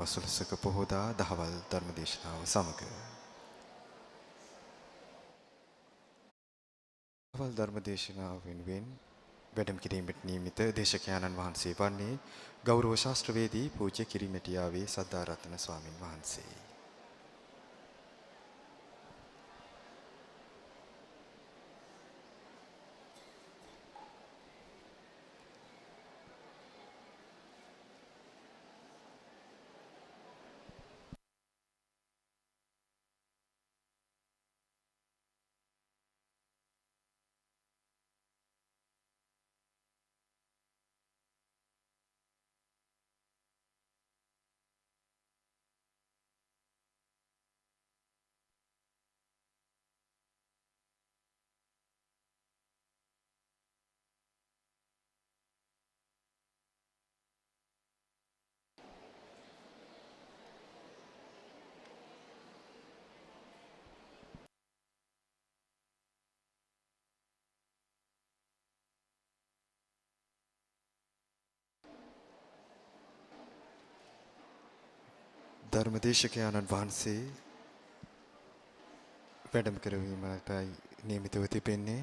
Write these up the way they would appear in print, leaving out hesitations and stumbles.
පසළොස්වක පොහොදා දහවල් ධර්මදේශනාව සමග දහවල් ධර්මදේශනාව වෙනුවෙන් වැඩම කිරීමට නියමිත දේශකයන්න් වහන්සේ වන්නේ ගෞරව ශාස්ත්‍රවේදී පූජ්‍ය කිරිමැටියාවේ සද්ධාරත්න ස්වාමින් වහන්සේ. ධර්මදේශකයන්න් වහන්සේ වැඩම කරවීමටයි නියමිතව තිබෙන්නේ.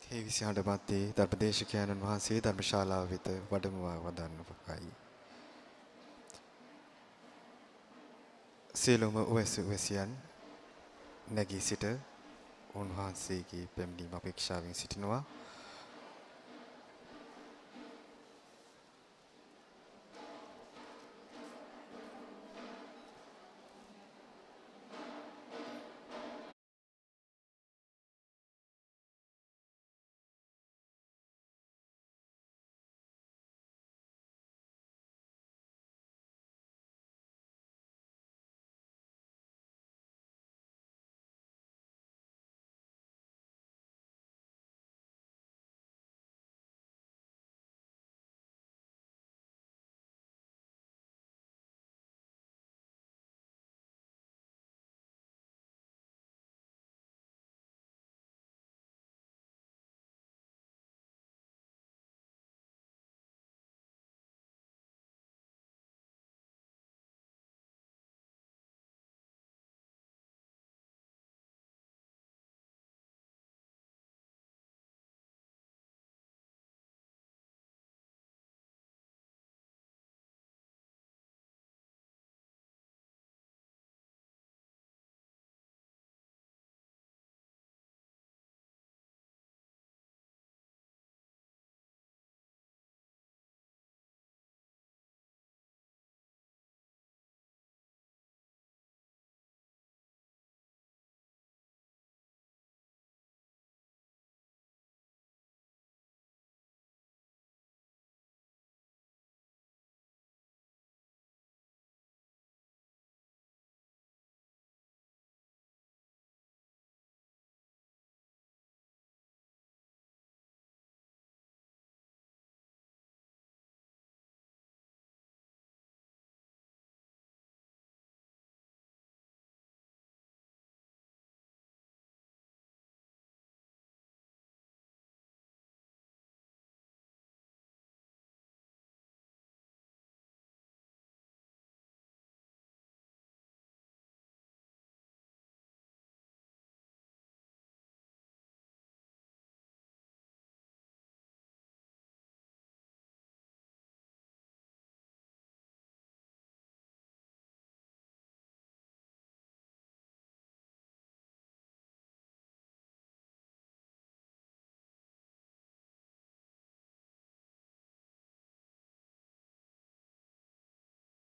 ඒ විසිහඬ මැත්තේ ධර්මදේශකයන්න් වහන්සේ ධර්මශාලාව වෙත වැඩමවා වදාළායි. සියලුම උවැසියන් නැගී සිට උන්වහන්සේගේ පැමිණීම අපේක්ෂාවෙන් සිටිනවා.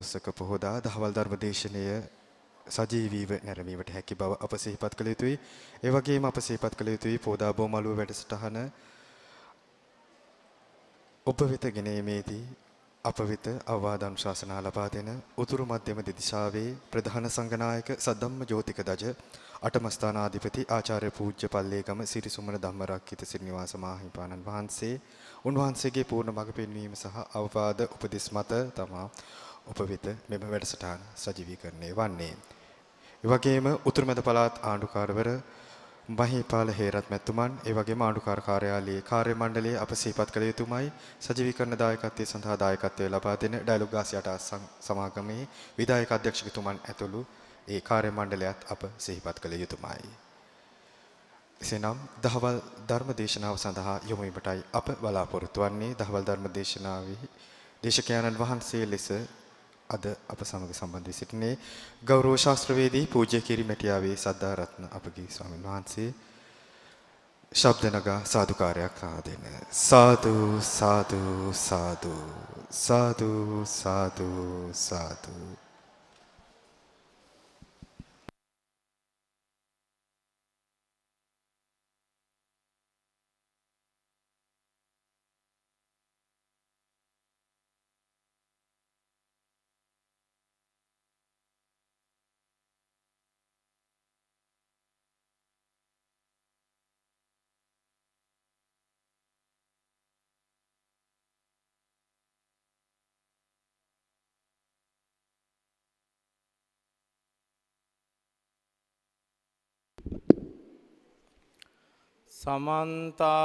සක පොහොදා දහවල් ධර්මදේශනය සජීවීව නැරඹීමට හැකි බව අප සිහිපත් කළ යුතුයි. ඒ වගේම අප සිහිපත් කළ යුතුයි පොදා බොමළුව වැඩසටහන ඔබ වෙත ගෙන ඒමේදී අප වෙත අවවාද අනුශාසනා ලබා දෙන උතුරු මධ්‍යම දෙදිශාවේ ප්‍රධාන සංඝනායක සද්ධම්ම ජෝතික දජ අටමස්ථානාධිපති ආචාර්ය පූජ්‍ය පල්ලේගම සිරිසුමන ධම්මරක්කිත සිරිනිවාස මාහිමිපාණන් වහන්සේ උන්වහන්සේගේ පූර්ණ මඟ පෙන්වීම සහ අවවාද උපදෙස් මත තමා ඔබ වෙත මෙම වැඩසටහන සජීවීකරණය වන්නේ. ඒ වගේම උතුරු මැද පළාත් ආණ්ඩුකාරවර මහේපාල හේරත් මැතිතුමන් ඒ වගේම ආණ්ඩුකාර කාර්යාලයේ කාර්ය මණ්ඩලයේ අප සිහිපත් කළ යුතුමයි. සජීවීකරණ දායකත්වයේ සඳහා දායකත්වය ලබා දෙන ඩයලොග් 88 සමාගමේ විධායක අධ්‍යක්ෂකතුමන් ඇතුළු ඒ කාර්ය මණ්ඩලයත් අප සිහිපත් කළ යුතුමයි. එසේනම් දහවල් ධර්ම දේශනාව සඳහා යොමු වීමටයි අප බලාපොරොත්තු වන්නේ. දහවල් ධර්ම දේශනාවේ දේශකයන්න් වහන්සේ ලෙස අද අප සමග සම්බන්ධ වී සිටිනේ ගෞරව ශාස්ත්‍රවේදී පූජ්‍ය කිරිමැටියාවේ සද්ධාරත්න අපගේ ස්වාමීන් වහන්සේ. ශබ්ද නගා සාදුකාරයක් ආදෙන සාදු සාදු සාදු සාදු සාදු සාදු. समन्ता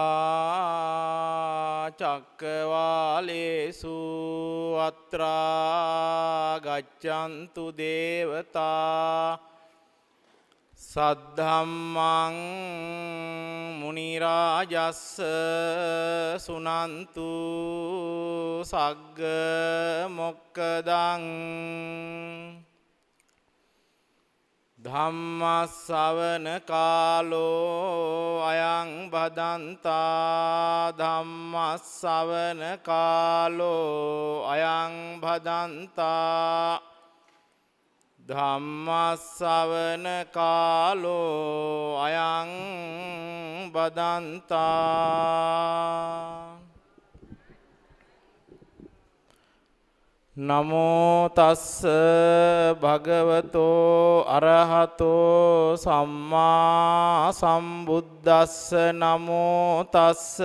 चक्कवालेषु अत्रा गच्छन्तु देवता सद्धम्मं मुनिराजस्स सुनन्तु सग्ग मोक्कदं ධම්මස්සවන කාලෝ අයං භදන්තා ධම්මස්සවන කාලෝ අයං භදන්තා ධම්මස්සවන කාලෝ අයං භදන්තා. නමෝ තස්ස භගවතෝ අරහතෝ සම්මා සම්බුද්දස්ස නමෝ තස්ස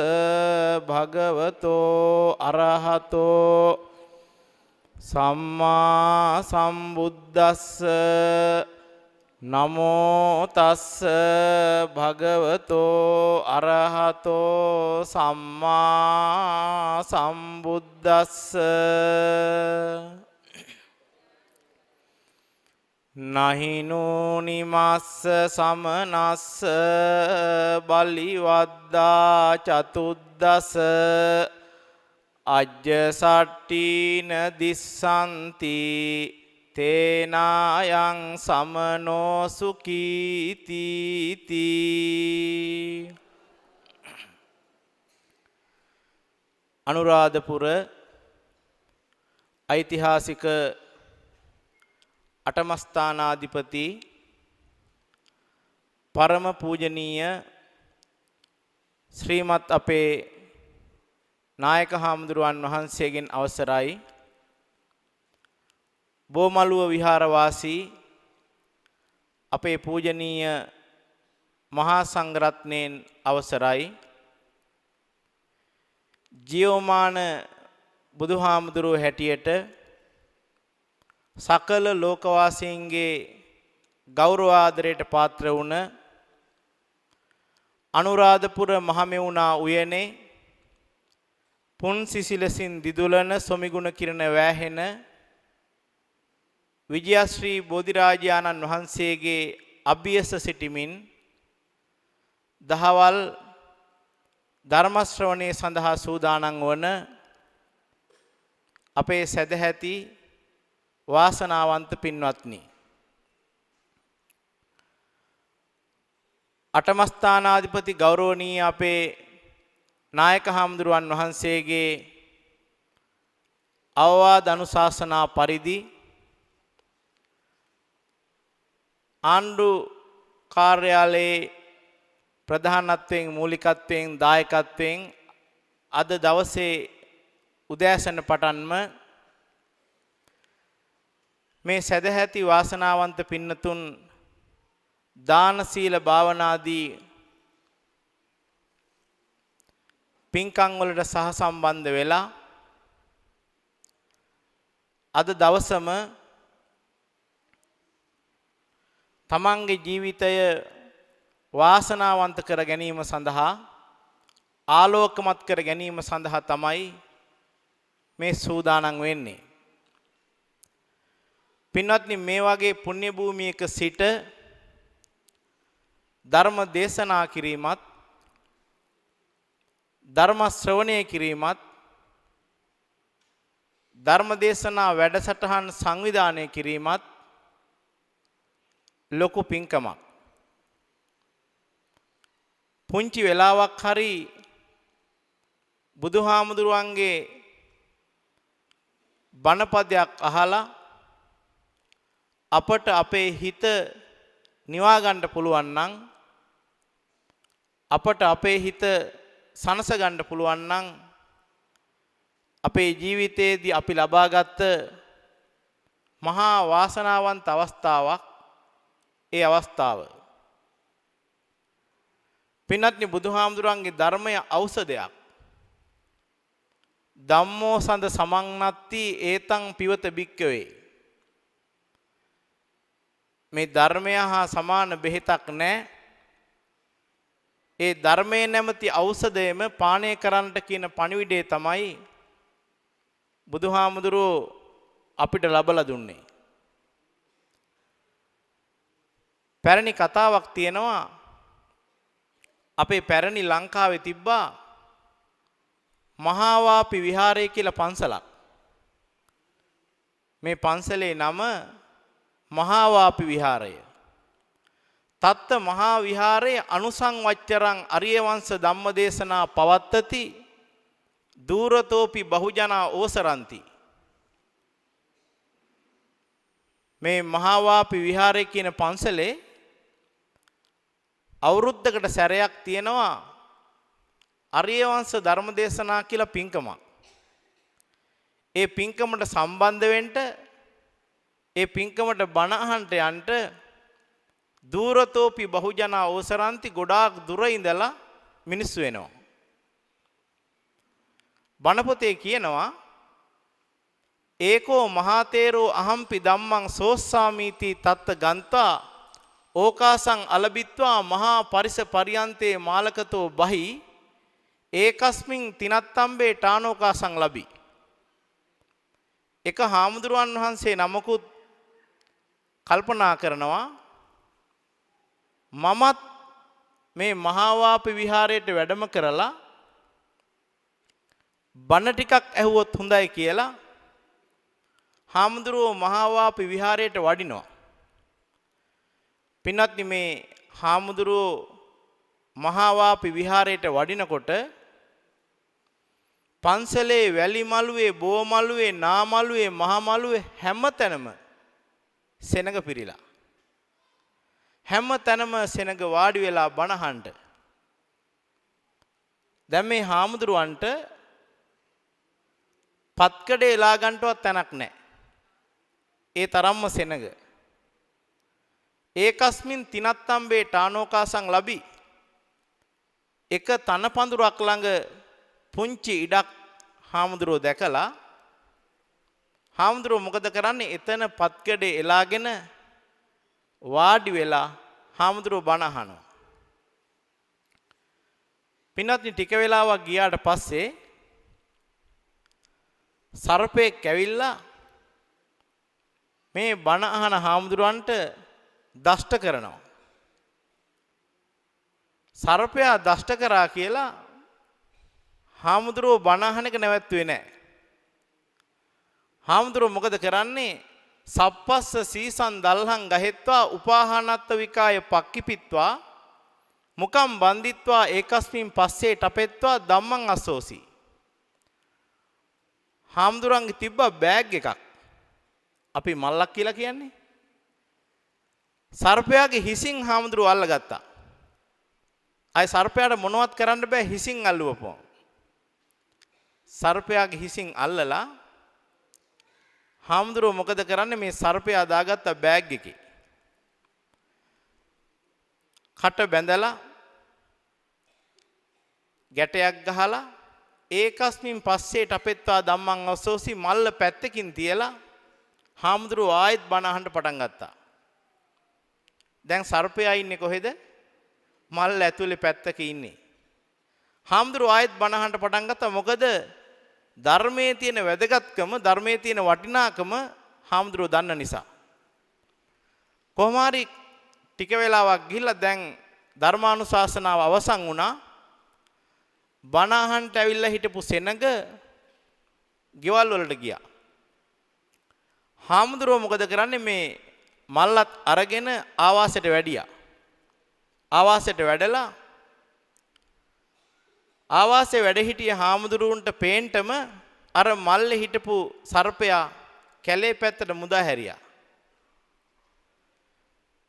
භගවතෝ අරහතෝ සම්මා සම්බුද්දස්ස නමෝ තස්ස භගවතෝ අරහතෝ සම්මා සම්බුද්දස්ස නහිනෝ නිමස්ස සමනස්ස බලිවද්දා චතුද්දස අජ්ජ සට්ටීන දිස්සන්ති තේනායං සමනෝ සුකීති. අනුරාධපුර ඓතිහාසික අටමස්ථානාධිපති පරම පූජනීය ශ්‍රීමත් අපේ නායක හාමුදුරුවන් වහන්සේගෙන් අවසරයි. බෝමළුව විහාරවාසී අපේ පූජනීය මහා සංඝරත්නයන් අවසරයි. ජීවමාන බුදුහාමුදුරුව හැටියට සකල ලෝකවාසීන්ගේ ගෞරවාදරයට පාත්‍ර වුණ අනුරාධපුර මහමෙවුනා උයනේ පුන් සිසිලසින් දිදුලන සොමිගුණ කිරණ වෑහෙන විජයශ්‍රී බෝධිරාජානන් වහන්සේගේ අභියස සිටිමින් දහවල් ධර්ම ශ්‍රවණය සඳහා සූදානම් වන අපේ සදැහැති වාසනාවන්ත පින්වත්නි, අටමස්ථානාධිපති ගෞරවනීය අපේ නායක හාමුදුරුවන් වහන්සේගේ අවවාද අනුශාසනා පරිදි ආණ්ඩු කාර්යාලයේ ප්‍රධානත්වයෙන් මූලිකත්වයෙන් දායකත්වයෙන් අද දවසේ උදෑසන පටන්ම මේ සදැහැති වාසනාවන්ත පින්නතුන් දාන සීල භාවනාදී පින්කම් වලට සහසම්බන්ධ වෙලා අද දවසම තමන්ගේ ජීවිතය වාසනාවන්ත කර ගැනීම සඳහා ආලෝකමත් කර ගැනීම සඳහා තමයි මේ සූදානම් වෙන්නේ. පින්වත්නි මේ වගේ පුණ්‍ය භූමියක සිට ධර්ම දේශනා කිරීමත් ධර්ම ශ්‍රවණය කිරීමත් ධර්ම දේශනා වැඩසටහන් සංවිධානය කිරීමත් ලොකු පින්කමක්. පුංචි වෙලාවක් හරි බුදුහාමුදුරුවන්ගේ බණපදයක් අහලා අපට අපේ හිත නිවා ගන්න පුළුවන් නම් අපට අපේ හිත සනස ගන්න පුළුවන් නම් අපේ ජීවිතයේදී අපි ලබාගත් මහා වාසනාවන්ත අවස්ථාවක් ඒ අවස්ථාව. පින්වත්නි බුදුහාමුදුරන්ගේ ධර්මය ඖෂධයක්. ධම්මෝ සඳ සමන්නත්ති ඒතං පිවත භික්කවේ. මේ ධර්මය හා සමාන බෙහෙතක් නැහැ. ඒ ධර්මයේ නැමැති ඖෂධයම පානය කරන්නට කියන පණිවිඩය තමයි බුදුහාමුදුරුවෝ අපිට ලබලා දුන්නේ. පැරණි කතාවක් තියෙනවා. අපේ පැරණි ලංකාවේ තිබ්බා මහාවාපි විහාරය කියලා පන්සලක්. මේ පන්සලේ නම මහාවාපි විහාරය. තත්ත මහා විහාරයේ අනුසංවච්චරං අරිය වංශ ධම්මදේශනා පවත්තති දූරතෝපි බහුජනා ඕසරಂತಿ. මේ මහාවාපි විහාරය කියන පන්සලේ අවුරුද්දකට සැරයක් තියෙනවා අරිය වංශ ධර්මදේශනා කියලා පින්කමක්. ඒ පින්කමට සම්බන්ධ වෙන්න ඒ පින්කමට බණ අහන්නට යන්න දූරතෝපි බහුජනා ඕසරಂತಿ ගොඩාක් දුර ඉඳලා මිනිස්සු වෙනවා. බණ පොතේ කියනවා ඒකෝ මහතේරෝ අහම්පි ධම්මං සෝස්සාමීති තත්ත ගන්තා ඕකාසං අලබිත්වා මහා පරිස පරියන්තේ මාලකතෝ බහි ඒකස්මින් තිනත්තම්බේ ටානෝකාසං ලබි. එක හාමුදුරුවන් වහන්සේ නමකුත් කල්පනා කරනවා මමත් මේ මහාවාපි විහාරයට වැඩම කරලා බණ ටිකක් ඇහුවොත් හොඳයි කියලා හාමුදුරුවෝ මහාවාපි විහාරයට වඩිනවා. පින්වත්නි මේ හාමුදුරුවෝ මහාවාපි විහාරයට වඩිනකොට පන්සලේ වැලි මළුවේ බෝ මළුවේ නා මළුවේ මහ මළුවේ හැමතැනම සෙනඟ පිරීලා. හැම තැනම සෙනඟ වාඩි වෙලා බණ අහන්න. දැන් මේ හාමුදුරුවන්ට පත්කඩේ එලා ගන්නවත් තැනක් නැහැ. ඒ තරම්ම සෙනඟ. ඒකස්මින් තිනත්තම්බේ ටානෝකාසං ලබි. එක තන පඳුරක් ළඟ පුංචි ඉඩක් හාමුදුරුවෝ දැකලා හාමුදුරුවෝ මොකද කරන්නේ? එතන පත්කඩේ එලාගෙන වාඩි වෙලා හාමුදුරුවෝ බණ අහනවා. පින්වත්නි ටික වෙලාවක් ගියාට පස්සේ සර්පෙක් ඇවිල්ලා මේ බණ අහන හාමුදුරුවන්ට දෂ්ට කරනවා. සර්පයා දෂ්ට කරා කියලා හාමුදුරුවෝ බණ අහන එක නැවැත්තුවේ නැහැ. හාමුදුරුවෝ මොකද කරන්නේ? සප්පස්ස සීසන් දල්හං ගහෙත්වා උපාහානත්ත විකාය පක්කිපිත්වා මුකම් බන්දිත්වා ඒකස්මින් පස්සේ ටපෙත්වා ධම්මං අසෝසි. හාමුදුරන්ගේ තිබ්බ බෑග් එකක්. අපි මල්ලක් කියලා කියන්නේ. සර්පයාගේ හිසින් හාමුදුරුවෝ අල්ලගත්තා. අය සර්පයාට මොනවත් කරන්න බෑ හිසින් අල්ලුවපො. සර්පයාගේ හිසින් අල්ලලා හාමුදුරුවෝ මොකද කරන්නේ? මේ සර්පයා දාගත්ත බෑග් එකේ කට බැඳලා ගැටයක් ගහලා ඒකස්මින් පස්සේ ටපෙත්වා ධම්මං අසෝසි මල්ල පැත්තකින් තියලා හාමුදුරුවෝ ආයෙත් බණ අහන්න පටන් ගත්තා. දැන් සර්පයා ඉන්නේ කොහෙද? මල් ඇතුලේ පැත්තක ඉන්නේ. හාමුදුරුවෝ ආයෙත් බණ අහන්න පටන් ගත්තා. මොකද ධර්මයේ තියෙන වැදගත්කම, ධර්මයේ තියෙන වටිනාකම හාමුදුරුවෝ දන්න නිසා. කොහොම හරි ටික වෙලාවක් ගිහිල්ලා දැන් ධර්මානුශාසනාව අවසන් වුණා. බණ අහන්නට ඇවිල්ලා හිටපු සෙනඟ ගෙවල් වලට ගියා. හාමුදුරුවෝ මොකද කරන්නේ? මේ මල්ලත් අරගෙන ආවාසයට වැඩියා. ආවාසයට වැඩලා ආවාසයේ වැඩ හිටිය හාමුදුරුවන්ට පේන්ටම අර මල්ලේ හිටපු සර්පයා කැලේ පැත්තට මුදා හැරියා.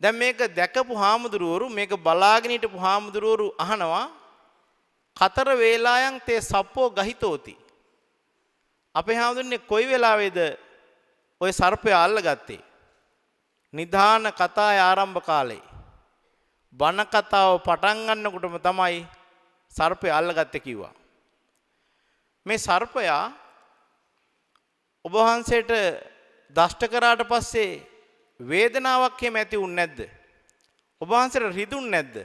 දැන් මේක දැකපු හාමුදුරුවරු, මේක බලාගෙන හිටපු හාමුදුරුවරු අහනවා, "කතර වේලායන් තේ සප්පෝ ගහිතෝති." අපේ හාමුදුරනේ කොයි වෙලාවේද ওই සර්පයා අල්ලගත්තේ? නිධාන කතාවේ ආරම්භ කාලේ. බණ කතාව පටන් ගන්නකොටම තමයි සර්පයා අල්ලගත්තේ කිව්වා. මේ සර්පයා ඔබ වහන්සේට දෂ්ට කරාට පස්සේ වේදනාවක් එහෙම ඇති වුනේ නැද්ද? ඔබ වහන්සේට රිදුන්නේ නැද්ද?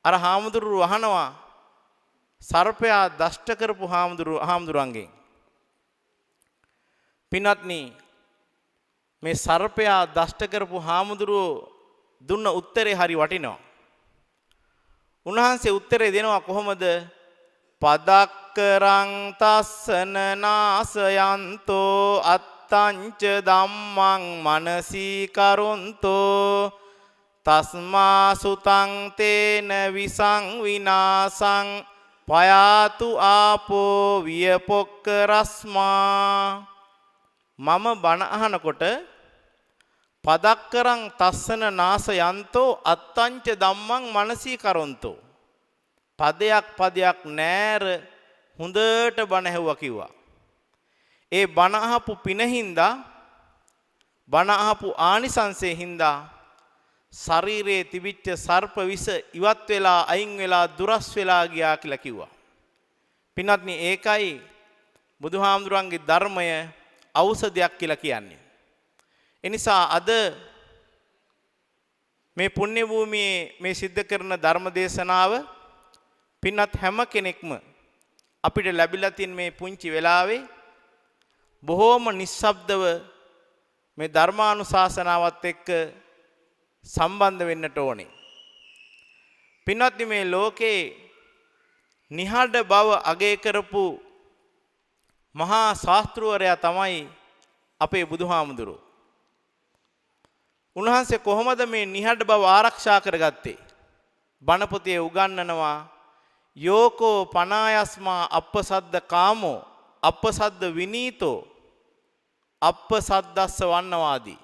අර හාමුදුරුවෝ අහනවා සර්පයා දෂ්ට කරපු හාමුදුරුවන්ගෙන්. පින්වත්නි, මේ සර්පයා දෂ්ට කරපු හාමුදුරුවෝ දුන්න උත්තරේ හරි වටිනවා. උන්වහන්සේ උත්තරේ දෙනවා කොහොමද? පදක්කරං තස්සන නාසයන්තෝ අත්තංච ධම්මං මනසී කරොන්තෝ තස්මා සුතං තේන විසං විනාසං පයාතු ආපෝ වියපොක්ක රස්මා. මම බණ අහනකොට පදක්කරං තස්සන නාසයන්තෝ අත්තංච ධම්මං මනසී කරොන්තෝ, පදයක් පදයක් නෑර හොඳට බණ ඇහුවා කිව්වා. ඒ බණ අහපු පිනින්දා, බණ අහපු ආනිසංසයෙන් හින්දා ශරීරයේ තිබිච්ච සර්ප විස ඉවත් වෙලා අයින් වෙලා දුරස් වෙලා ගියා කියලා කිව්වා. පින්වත්නි, ඒකයි බුදුහාමුදුරන්ගේ ධර්මය ඖෂධයක් කියලා කියන්නේ. එනිසා අද මේ පුණ්‍ය භූමියේ මේ සිද්ධ කරන ධර්ම දේශනාව පින්වත් හැම කෙනෙක්ම අපිට ලැබිලා තියෙන මේ පුංචි වෙලාවේ බොහෝම නිස්සබ්දව මේ ධර්මානුශාසනාවත් එක්ක සම්බන්ධ වෙන්නට ඕනේ. පින්වත්නි, මේ ලෝකේ නිහඬ බව අගය කරපු මහා ශාස්ත්‍රවරයා තමයි අපේ බුදුහාමුදුරුවෝ. උන්වහන්සේ කොහොමද මේ නිහඬ බව ආරක්ෂා කරගත්තේ? බණ පොතේ උගන්වනවා, යෝකෝ පනායස්මා අප්පසද්ද කාමෝ අප්පසද්ද විනීතෝ අප්පසද්දස්ස වන්නවාදී.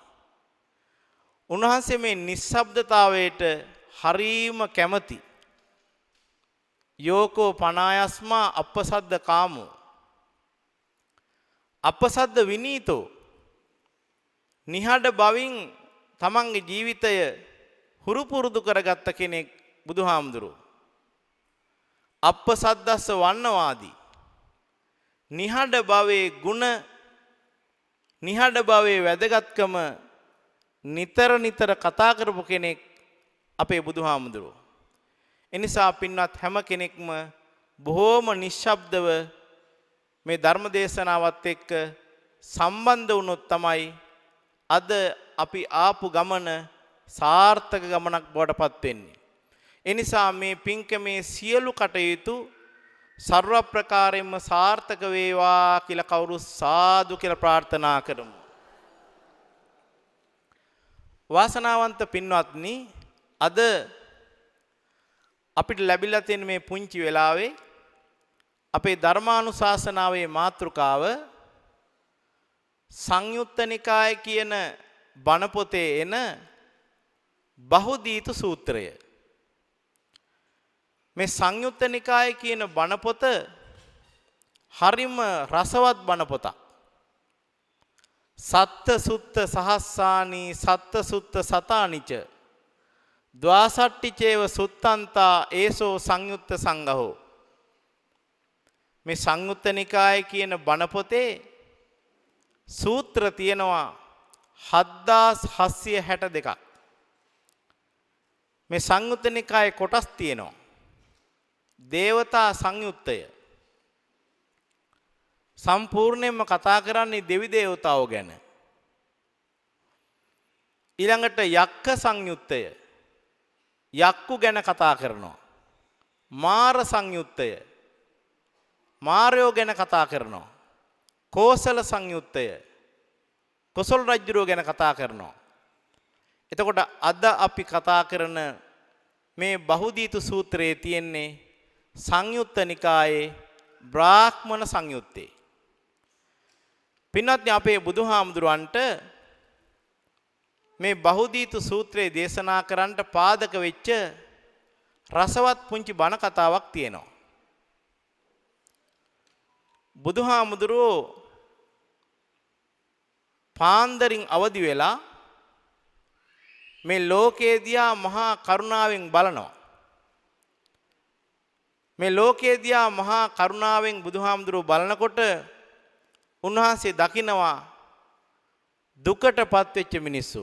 උන්වහන්සේ මේ නිස්සබ්දතාවයට හරීම කැමති. යෝකෝ පනායස්මා අප්පසද්ද කාමෝ අප්පසද්ද විනීතෝ, නිහඬ බවින් තමන්ගේ ජීවිතය හුරු පුරුදු කරගත්ත කෙනෙක් බුදුහාමුදුරුවෝ. අප්පසද්දස්ස වන්නවාදී, නිහඬ භවයේ ගුණ, නිහඬ භවයේ වැදගත්කම නිතර නිතර කතා කරපු කෙනෙක් අපේ බුදුහාමුදුරුවෝ. එනිසා පින්වත් හැම කෙනෙක්ම බොහෝම නිශ්ශබ්දව මේ ධර්ම දේශනාවත් එක්ක සම්බන්ධ වුණොත් තමයි අද අපි ආපු ගමන සාර්ථක ගමනක් බවට පත් වෙන්නේ. එනිසා මේ පින්කමේ සියලු කටයුතු සර්ව ප්‍රකාරයෙන්ම සාර්ථක වේවා කියලා කවුරු සාදු කියලා ප්‍රාර්ථනා කරමු. වාසනාවන්ත පින්වත්නි, අද අපිට ලැබිලා තියෙන මේ පුංචි වෙලාවේ අපේ ධර්මානුශාසනාවේ මාතෘකාව සංයුත්ත නිකාය කියන බණ පොතේ එන බහුදීතු සූත්‍රය. මේ සංයුත්ත නිකාය කියන බණ පොත හරිම රසවත් බණ පොතක්. සත්ත සුත්ත සහස්සානි සත්ත සුත්ත සතානිච ද්වාසට්ටිචේව සුත්තන්තා ඒසෝ සංයුත්ත සංඝහෝ. මේ සංයුත්ත නිකාය කියන බණ පොතේ සූත්‍ර තියෙනවා 7762ක්. මේ සංයුත්ත නිකායේ කොටස් තියෙනවා. දේවතා සංයුත්තය සම්පූර්ණයෙන්ම කතා කරන්නේ දෙවි දේවතාවෝ ගැන. ඊළඟට යක්ක සංයුත්තය යක්කු ගැන කතා කරනවා. මාර සංයුත්තය මාරයෝ ගැන කතා කරනවා. කෝසල සංයුත්තය කොසල් රජුරෝ ගැන කතා කරනවා. එතකොට අද අපි කතා කරන මේ බහුදීතු සූත්‍රයේ තියෙන්නේ සංයුත්ත නිකායේ බ්‍රාහ්මණ සංයුත්තේ. පින්වත්නි අපේ බුදුහාමුදුරන්ට මේ බහුදීතු සූත්‍රයේ දේශනා කරන්නට පාදක වෙච්ච රසවත් පුංචි බණ කතාවක් තියෙනවා. බුදුහාමුදුරෝ පාන්දරින් අවදි වෙලා මේ ලෝකයේ දිහා මහා කරුණාවෙන් බලනවා. මේ ලෝකයේ දිහා මහා කරුණාවෙන් බුදුහාමුදුරුවෝ බලනකොට උන්වහන්සේ දකිනවා දුකටපත් වෙච්ච මිනිස්සු,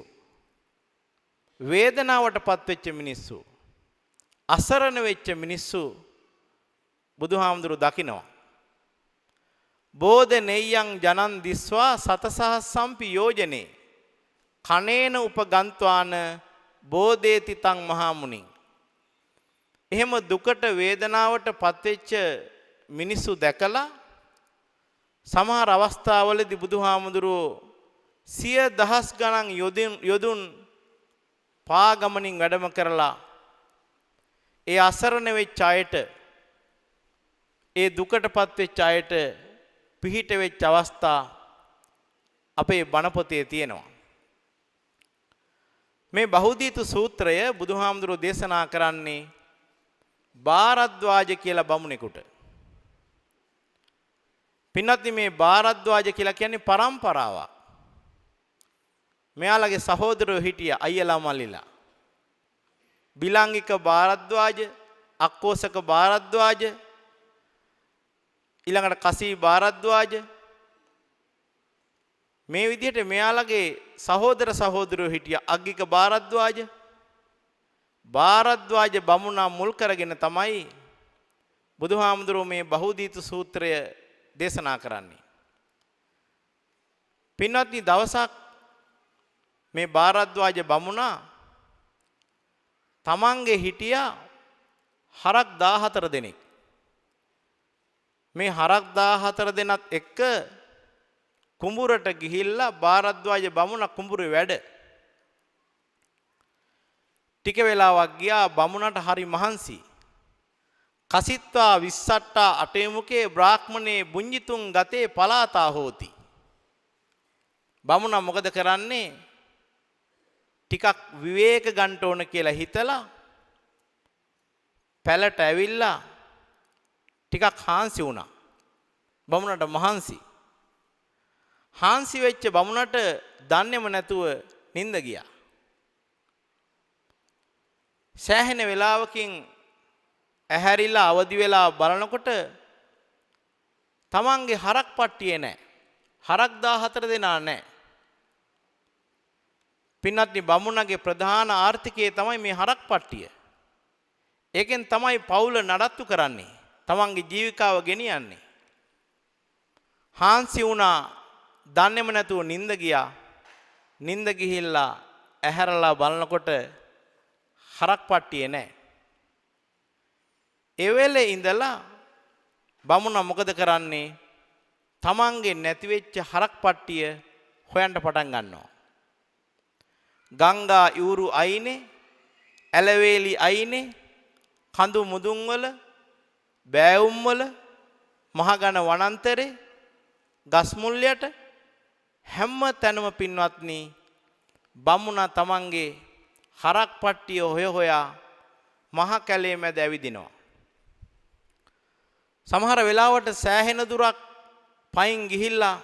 වේදනාවටපත් වෙච්ච මිනිස්සු, අසරණ වෙච්ච මිනිස්සු බුදුහාමුදුරුවෝ දකිනවා. බෝධ නෙය්‍යං ජනන් දිස්වා සතසහස්සම්පි යෝජනේ කනේන උපගන්්වාන බෝධේති තං මහා මුනිං. එහෙම දුකට වේදනාවට පත්වෙච්ච මිනිස්සු දැකලා සමහර අවස්ථාවලදී බුදුහාමුදුරුවෝ සිය දහස් ගණන් යොදුන් පාගමනින් වැඩම කරලා ඒ අසරණ වෙච්ච අයට, ඒ දුකටපත් වෙච්ච අයට පිහිට වෙච්ච අවස්ථා අපේ බණ පොතේ තියෙනවා. මේ බහුදීතු සූත්‍රය බුදුහාමුදුරුවෝ දේශනා කරන්නේ භාරද්වාජ කියලා බමුණෙකුට. පින්වත්නි මේ භාරද්වාජ කියලා කියන්නේ පරම්පරාවක්. මෙයාලගේ සහෝදරයෝ හිටියා අයියලා මල්ලිලා. බිලංගික භාරද්වාජ, අක්කෝසක භාරද්වාජ, ඊළඟට කසී භාරද්වාජ, මේ විදිහට මෙයාලගේ සහෝදර සහෝදරයෝ හිටියා අග්ගික භාරද්වාජ. භාරද්වාජ බමුණා මුල් කරගෙන තමයි බුදුහාමුදුරුවෝ මේ බහුදීතු සූත්‍රය දේශනා කරන්නේ. පින්වත්නි දවසක් මේ භාරද්වාජ බමුණා තමන්ගේ හිටියා හරක් 14 දෙනෙක්. මේ හරක් 14 දෙනත් එක්ක කුඹුරට ගිහිල්ලා භාරද්වාජ බමුණ කුඹුරේ වැඩ. ටික වෙලාවක් ගියා බමුණට හරි මහන්සි. කසිත්වා විස්සට්ටා අටේමුකේ බ්‍රාහ්මණේ බුඤ්ජිතුන් ගතේ පලාතා හෝති. බමුණ මොකද කරන්නේ? ටිකක් විවේක ගන්න ඕන කියලා හිතලා පැලට ඇවිල්ලා ටිකක් හාන්සි වුණා. බමුණට මහන්සි. හාන්සි වෙච්ච බමුණට දන්නේම නැතුව නිින්ද ගියා. සෑහෙන වෙලාවකින් ඇහැරිලා අවදි වෙලා බලනකොට තමන්ගේ හරක් පට්ටියේ නැහැ. හරක් 14 දෙනා නැහැ. පින්වත්නි බමුණගේ ප්‍රධාන ආර්ථිකය තමයි මේ හරක් පට්ටිය. ඒකෙන් තමයි පවුල නඩත්තු කරන්නේ. තමන්ගේ ජීවිකාව ගෙනියන්නේ. හාන්සි වුණා, දන්නේම නැතුව නිින්ද ගියා. නිින්ද ගිහිල්ලා ඇහැරලා බලනකොට හරක් පට්ටියේ නැහැ. ඒ වෙලේ ඉඳලා බමුණ මොකද කරන්නේ? තමන්ගේ නැති වෙච්ච හරක් පට්ටිය හොයන්න පටන් ගන්නවා. ගංගා ඉවුරු අයිනේ, ඇලවේලි අයිනේ, කඳු මුදුන් වල, බෑවුම් වල, මහගණ වනාන්තරේ, ගස් මුල් යට හැම තැනම පින්වත්නි බමුණ තමන්ගේ හරක් පට්ටිය හොයා මහ කැලේ මැද ඇවිදිනවා. සමහර වෙලාවට සෑහෙන දුරක් පයින් ගිහිල්ලා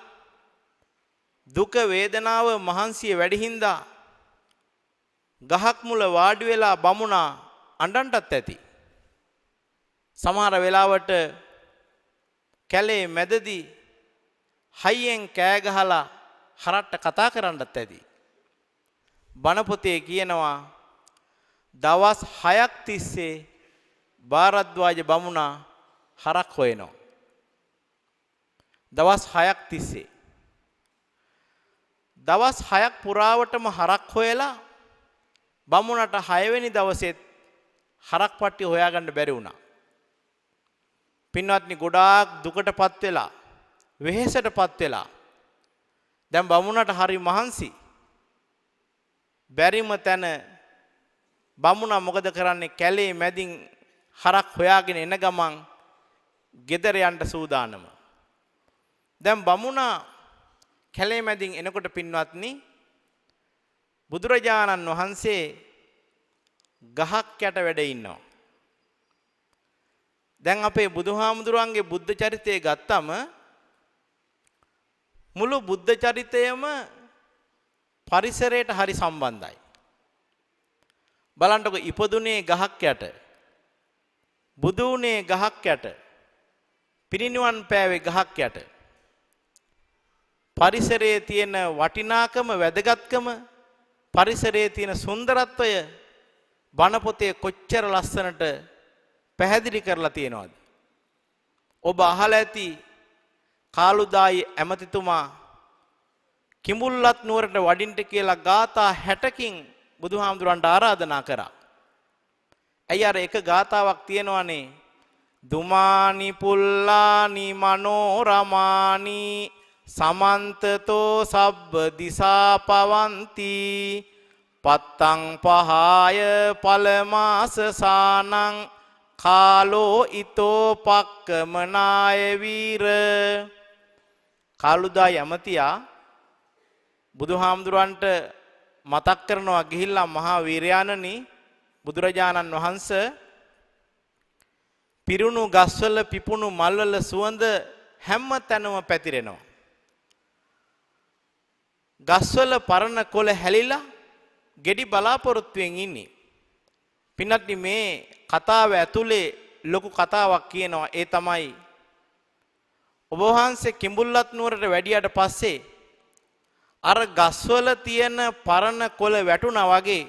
දුක වේදනාව මහන්සිය වැඩි හින්දා ගහක් මුල වාඩි වෙලා බමුණා අඬන්නටත් ඇති. සමහර වෙලාවට කැලේ මැදදී හයියෙන් කෑ ගහලා හරට්ට කතා කරන්නත් ඇති. බණ පොතේ කියනවා දවස් 6ක් තිස්සේ භාරද්වාජ බමුණා හරක් හොයනවා. දවස් 6ක් තිස්සේ. දවස් 6ක් පුරාවටම හරක් හොයලා බමුණට 6 වෙනි දවසෙත් හරක් පට්ටිය හොයාගන්න බැරි වුණා. පින්වත්නි ගොඩාක් දුකටපත් වෙලා වෙහෙසටපත් වෙලා දැන් බමුණට හරි මහන්සි. බැරිම තැන බමුණා මොකද කරන්නේ? කැලේ මැදින් හරක් හොයාගෙන එන ගමන් ගෙදර යන්න සූදානම. දැන් බමුණා කැලේ මැදින් එනකොට පින්වත්නි බුදුරජාණන් වහන්සේ ගහක් යට වැඩ ඉන්නවා. දැන් අපේ බුදුහාමුදුරන්ගේ බුද්ධ චරිතය ගත්තම මුළු බුද්ධ චරිතයම පරිසරයට හරි සම්බන්ධයි. බලන්නකො ඉපදුනේ ගහක් යට. බුදු වුණේ ගහක් යට. පිරිනිවන් පෑවේ ගහක් යට. පරිසරයේ තියෙන වටිනාකම වැදගත්කම පරිසරයේ තියෙන සුන්දරත්වය බණ පොතේ කොච්චර ලස්සනට පැහැදිලි කරලා තියෙනවද? ඔබ අහලා ඇති කාළුදායි ඇමතිතුමා කිඹුල්ලත් නුවරට වඩින්ට කියලා ගාථා 60කින් බුදුහාමුදුරන්ට ආරාධනා කරා. ඇයි අර එක ගාථාවක් තියෙනවනේ දුමානි පුල්ලානි මනෝරමානි සමන්තතෝ සබ්බ දිසා පවಂತಿ පත්තං පහාය පලමාස සානං කාලෝ ඊතෝ පක්කමනාය වීර. කාළුදායි ඇමතියා බුදුහාමුදුරන්ට මතක් කරනවා ගිහිල්ලා මහා වීරයාණනි බුදුරජාණන් වහන්සේ පිරුණු ගස්වල පිපුණු මල්වල සුවඳ හැම තැනම පැතිරෙනවා. ගස්වල පරණ කොළ හැලිලා ගෙඩි බලාපොරොත්තුෙන් ඉන්නේ. පින්වත්නි මේ කතාව ඇතුලේ ලොකු කතාවක් කියනවා. ඒ තමයි ඔබ වහන්සේ කිඹුල්ලත් නුවරට වැඩියට පස්සේ අර ගස්වල තියෙන පරණ කොළ වැටුණා වගේ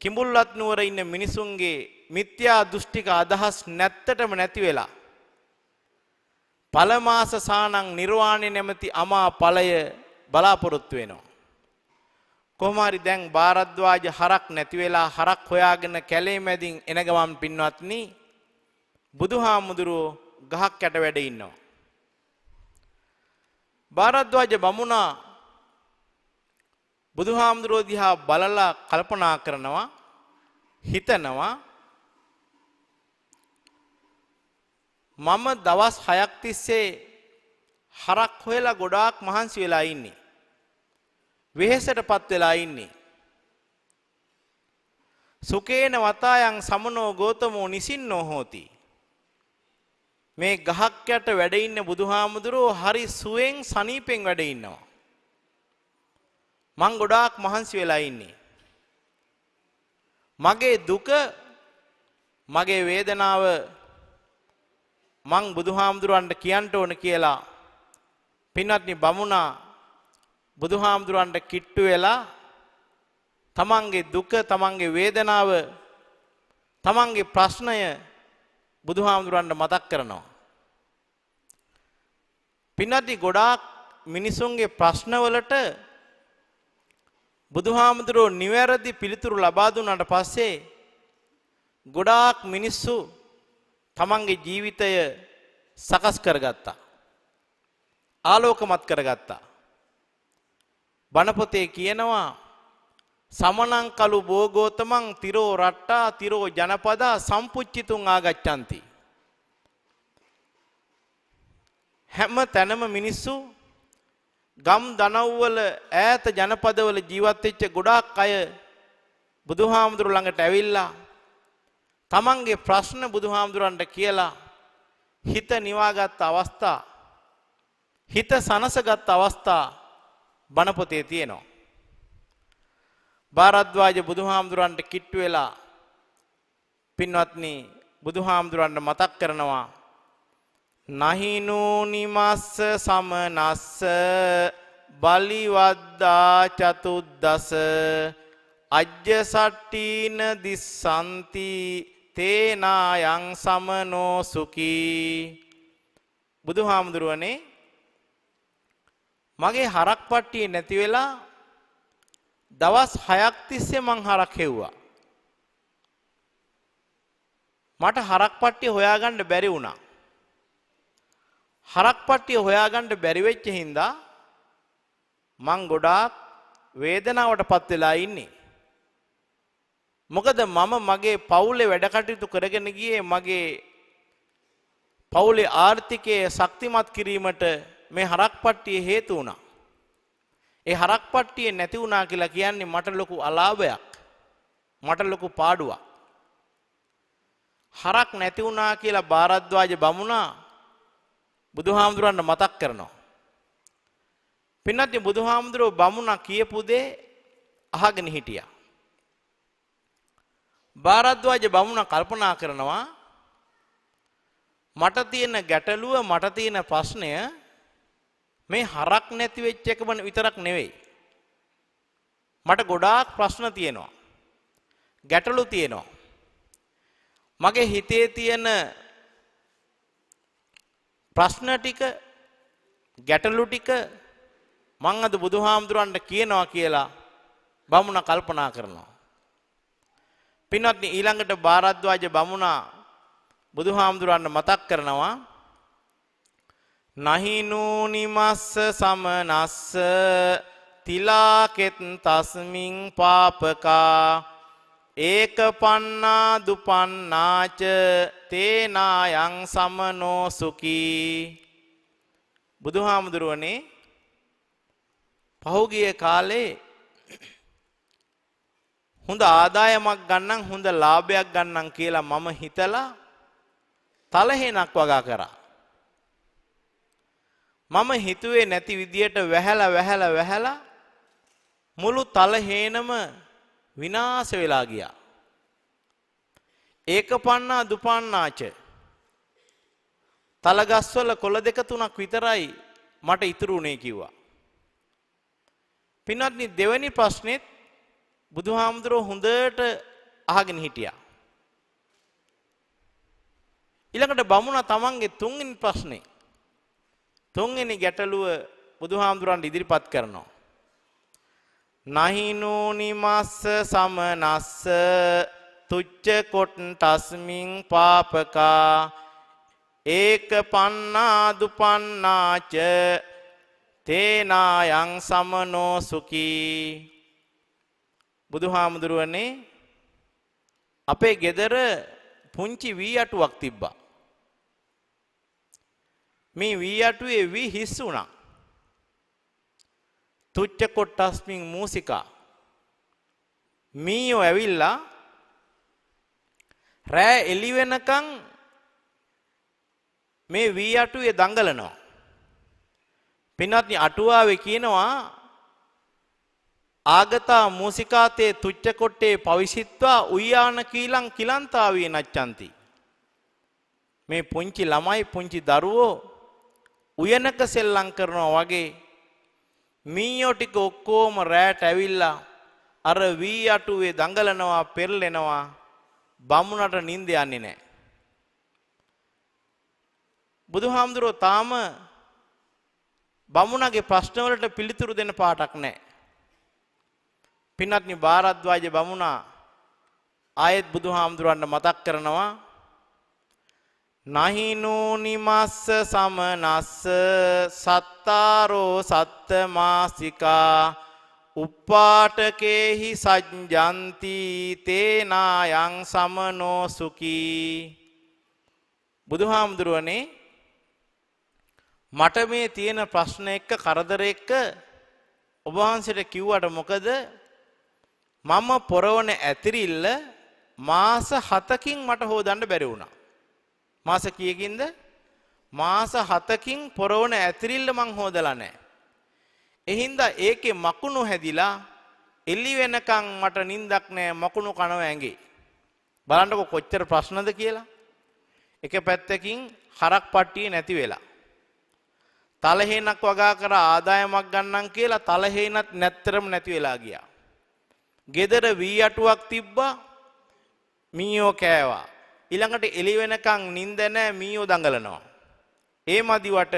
කිඹුල්ලත් නුවර ඉන්න මිනිසුන්ගේ මිත්‍යා දෘෂ්ටික අදහස් නැත්තටම නැති වෙලා පලමාස සානං නිර්වාණය නැමැති අමා ඵලය බලාපොරොත්තු වෙනවා. කොහොම හරි දැන් භාරද්වාජ හරක් නැති වෙලා හරක් හොයාගෙන කැලේ මැදින් එන ගමන් පින්වත්නි බුදුහාමුදුරුවෝ ගහක් යට වැඩ ඉන්නවා. භාරද්වාජ බමුණා බුදුහාමුදුරුවෝ දිහා බලලා කල්පනා කරනවා හිතනවා මම දවස් 6ක් තිස්සේ හරක් හොයලා ගොඩාක් මහන්සි වෙලා ඉන්නේ. වෙහෙසටපත් වෙලා ඉන්නේ. සුකේන වතායන් සමනෝ ගෝතමෝ නිසින්නෝ හෝති. මේ ගහක් යට වැඩ ඉන්න බුදුහාමුදුරුවෝ හරි සුවෙන් සනීපෙන් වැඩ ඉන්නවා. මං ගොඩාක් මහන්සි වෙලා ඉන්නේ. මගේ දුක මගේ වේදනාව මං බුදුහාමුදුරන්ට කියන්න ඕන කියලා පින්වත්නි බමුණා බුදුහාමුදුරන්ට කිට්ටු වෙලා තමන්ගේ දුක තමන්ගේ වේදනාව තමන්ගේ ප්‍රශ්නය බුදුහාමුදුරන්ට මතක් කරනවා. පින්වත්නි ගොඩාක් මිනිසුන්ගේ ප්‍රශ්නවලට බුදුහාමුදුරෝ නිවැරදි පිළිතුරු ලබා දුන්නාට පස්සේ ගොඩාක් මිනිස්සු තමන්ගේ ජීවිතය සකස් කරගත්තා. ආලෝකමත් කරගත්තා. බණ පොතේ කියනවා සමනං කලු භෝගෝතමං තිරෝ රට්ටා තිරෝ ජනපදා සම්පුච්චිතුං ආගච්ඡanti. හැම තැනම මිනිස්සු ගම් දනව්වල ඈත ජනපදවල ජීවත් වෙච්ච ගොඩාක් අය බුදුහාමුදුරු ළඟට ඇවිල්ලා තමන්ගේ ප්‍රශ්න බුදුහාමුදුරන්ට කියලා හිත නිවාගත් අවස්ථා හිත සනසගත් අවස්ථා බණ පොතේ තියෙනවා. භාරද්වාජ බුදුහාමුදුරන්ට කිට්ටු වෙලා පින්වත්නි බුදුහාමුදුරන්ට මතක් කරනවා නහිනෝ නිමස්ස සමනස්ස බලිවද්දා චතුද්දස අජ්ජ සට්ටීන දිස්සන්ති තේනායං සමනෝ සුඛී. බුදුහාමුදුරුවනේ මගේ හරක් පට්ටිය නැති වෙලා දවස් 6ක් තිස්සේ මං හරක් හෙව්වා. මට හරක් පට්ටිය හොයාගන්න බැරි වුණා. හරක් පට්ටිය හොයාගන්න බැරි වෙච්ච හින්දා මං ගොඩාක් වේදනාවටපත් වෙලා ඉන්නේ. මොකද මම මගේ පවුලේ වැඩ කටයුතු කරගෙන ගියේ මගේ පවුලේ ආර්ථිකය ශක්තිමත් කිරීමට මේ හරක් පට්ටිය හේතු වුණා. ඒ හරක් පට්ටිය නැති වුණා කියලා කියන්නේ මට ලොකු අලාභයක්. මට ලොකු පාඩුවක්. හරක් නැති වුණා කියලා භාරද්වාජ බමුණා බුදුහාමුදුරන්ට මතක් කරනවා. පින්නත් බුදුහාමුදුරුවෝ බමුණා කියපු දේ අහගෙන හිටියා. භාරද්වාජ බමුණා කල්පනා කරනවා මට තියෙන ගැටලුව මට තියෙන ප්‍රශ්නය මේ හරක් නැති වෙච්ච එකම විතරක් නෙවෙයි. මට ගොඩාක් ප්‍රශ්න තියෙනවා. ගැටලු තියෙනවා. මගේ හිතේ තියෙන ප්‍රශ්න ටික ගැටලු ටික මං අද බුදුහාමුදුරන්ට කියනවා කියලා බමුණා කල්පනා කරනවා. පින්වත්නි ඊළඟට භාරද්වාජ බමුණා බුදුහාමුදුරන්ට මතක් කරනවා නහිනූනිමස්ස සමනස්ස තිලාකෙත් තස්මින් පාපකා ඒක පන්නා දුපන්නාච තේනායං සමනෝ සුඛී. බුදුහාමුදුරුවනේ පහුගිය කාලේ හොඳ ආදායමක් ගන්නම් හොඳ ලාභයක් ගන්නම් කියලා මම හිතලා තලහෙනක් වගා කරා. මම හිතුවේ නැති විදියට වැහැලා මුළු තලහේනම විනාශ වෙලා ගියා. ඒකපන්නා දුපන්නාච තලගස්වල කොළ දෙක තුනක් විතරයි මට ඉතුරු වුණේ කිව්වා. පින්වත්නි දෙවෙනි ප්‍රශ්නෙත් බුදුහාමුදුරුවෝ හොඳට අහගෙන හිටියා. ඊළඟට බමුණා තමන්ගේ තුන්වෙනි ප්‍රශ්නේ තුන්වෙනි ගැටලුව බුදුහාමුදුරන්ට ඉදිරිපත් කරනවා. නහිනෝනිමස්ස සමනස්ස තුච්ච කොට තස්මින් පාපකා ඒක පන්නා දුපන්නාච තේනායං සමනෝ සුඛී. බුදුහාමුදුරුවනේ අපේ ගෙදර පුංචි වී අටුවක් තිබ්බා. මේ වී අටුවේ වී හිස් වුණා. තුච්ච කොට්ටස්මින් මූසිකා මීයෝ ඇවිල්ලා රෑ එළි වෙනකන් මේ වී අටුවේ දඟලනවා. පින්වත්නි අටුවාවේ කියනවා ආගතා මූසිකාතේ තුච්ච කොට්ටේ පවිසිත්වා උయ్యాන කීලං කිලන්තාවේ නච්චන්ති. මේ පුංචි ළමයි පුංචි දරුවෝ උයනක සෙල්ලම් කරනවා වගේ මීයෝ ටික ඔක්කොම රැට ඇවිල්ලා අර වී අටුවේ දඟලනවා පෙරලෙනවා. බමුණට නිින්ද යන්නේ නැහැ. බුදුහාමුදුරුවෝ තාම බමුණගේ ප්‍රශ්න වලට පිළිතුරු දෙන්න පාටක් නැහැ. පින්වත්නි භාරද්වාජ බමුණා ආයෙත් බුදුහාමුදුරන්ට මතක් කරනවා නහිනෝනිමස්ස සමනස්ස සත්තාරෝ සත්තමාසිකා උප්පාටකේහි සජ්ජන්ති තේනායං සමනෝ සුඛී. බුදුහාමුදුරුවනේ මට මේ තියෙන ප්‍රශ්න එක්ක කරදර එක්ක ඔබ වහන්සේට කිව්වට මොකද මම පොරවන ඇතිරිල්ල මාස 7කින් මට හොදන්න බැරි වුණා. මාස කීයකින්ද? මාස 7කින් පොරවන ඇතිරිල්ල මං හොදලා නැහැ. එහින්දා ඒකේ මකුණු හැදිලා එළි වෙනකන් මට නිින්දක් නැහැ මකුණු කනව ඇඟේ. බලන්නකො කොච්චර ප්‍රශ්නද කියලා. එක පැත්තකින් හරක් පට්ටිය නැති වෙලා. තලහේනක් වගා කර ආදායමක් ගන්නම් කියලා තලහේනත් නැත්තරම නැති වෙලා ගියා. ගෙදර වී අටුවක් තිබ්බා. මීයෝ කෑවා. ඊළඟට එළි වෙනකන් නිින්ද නැහැ මීයෝ දඟලනවා. ඒ මදිවට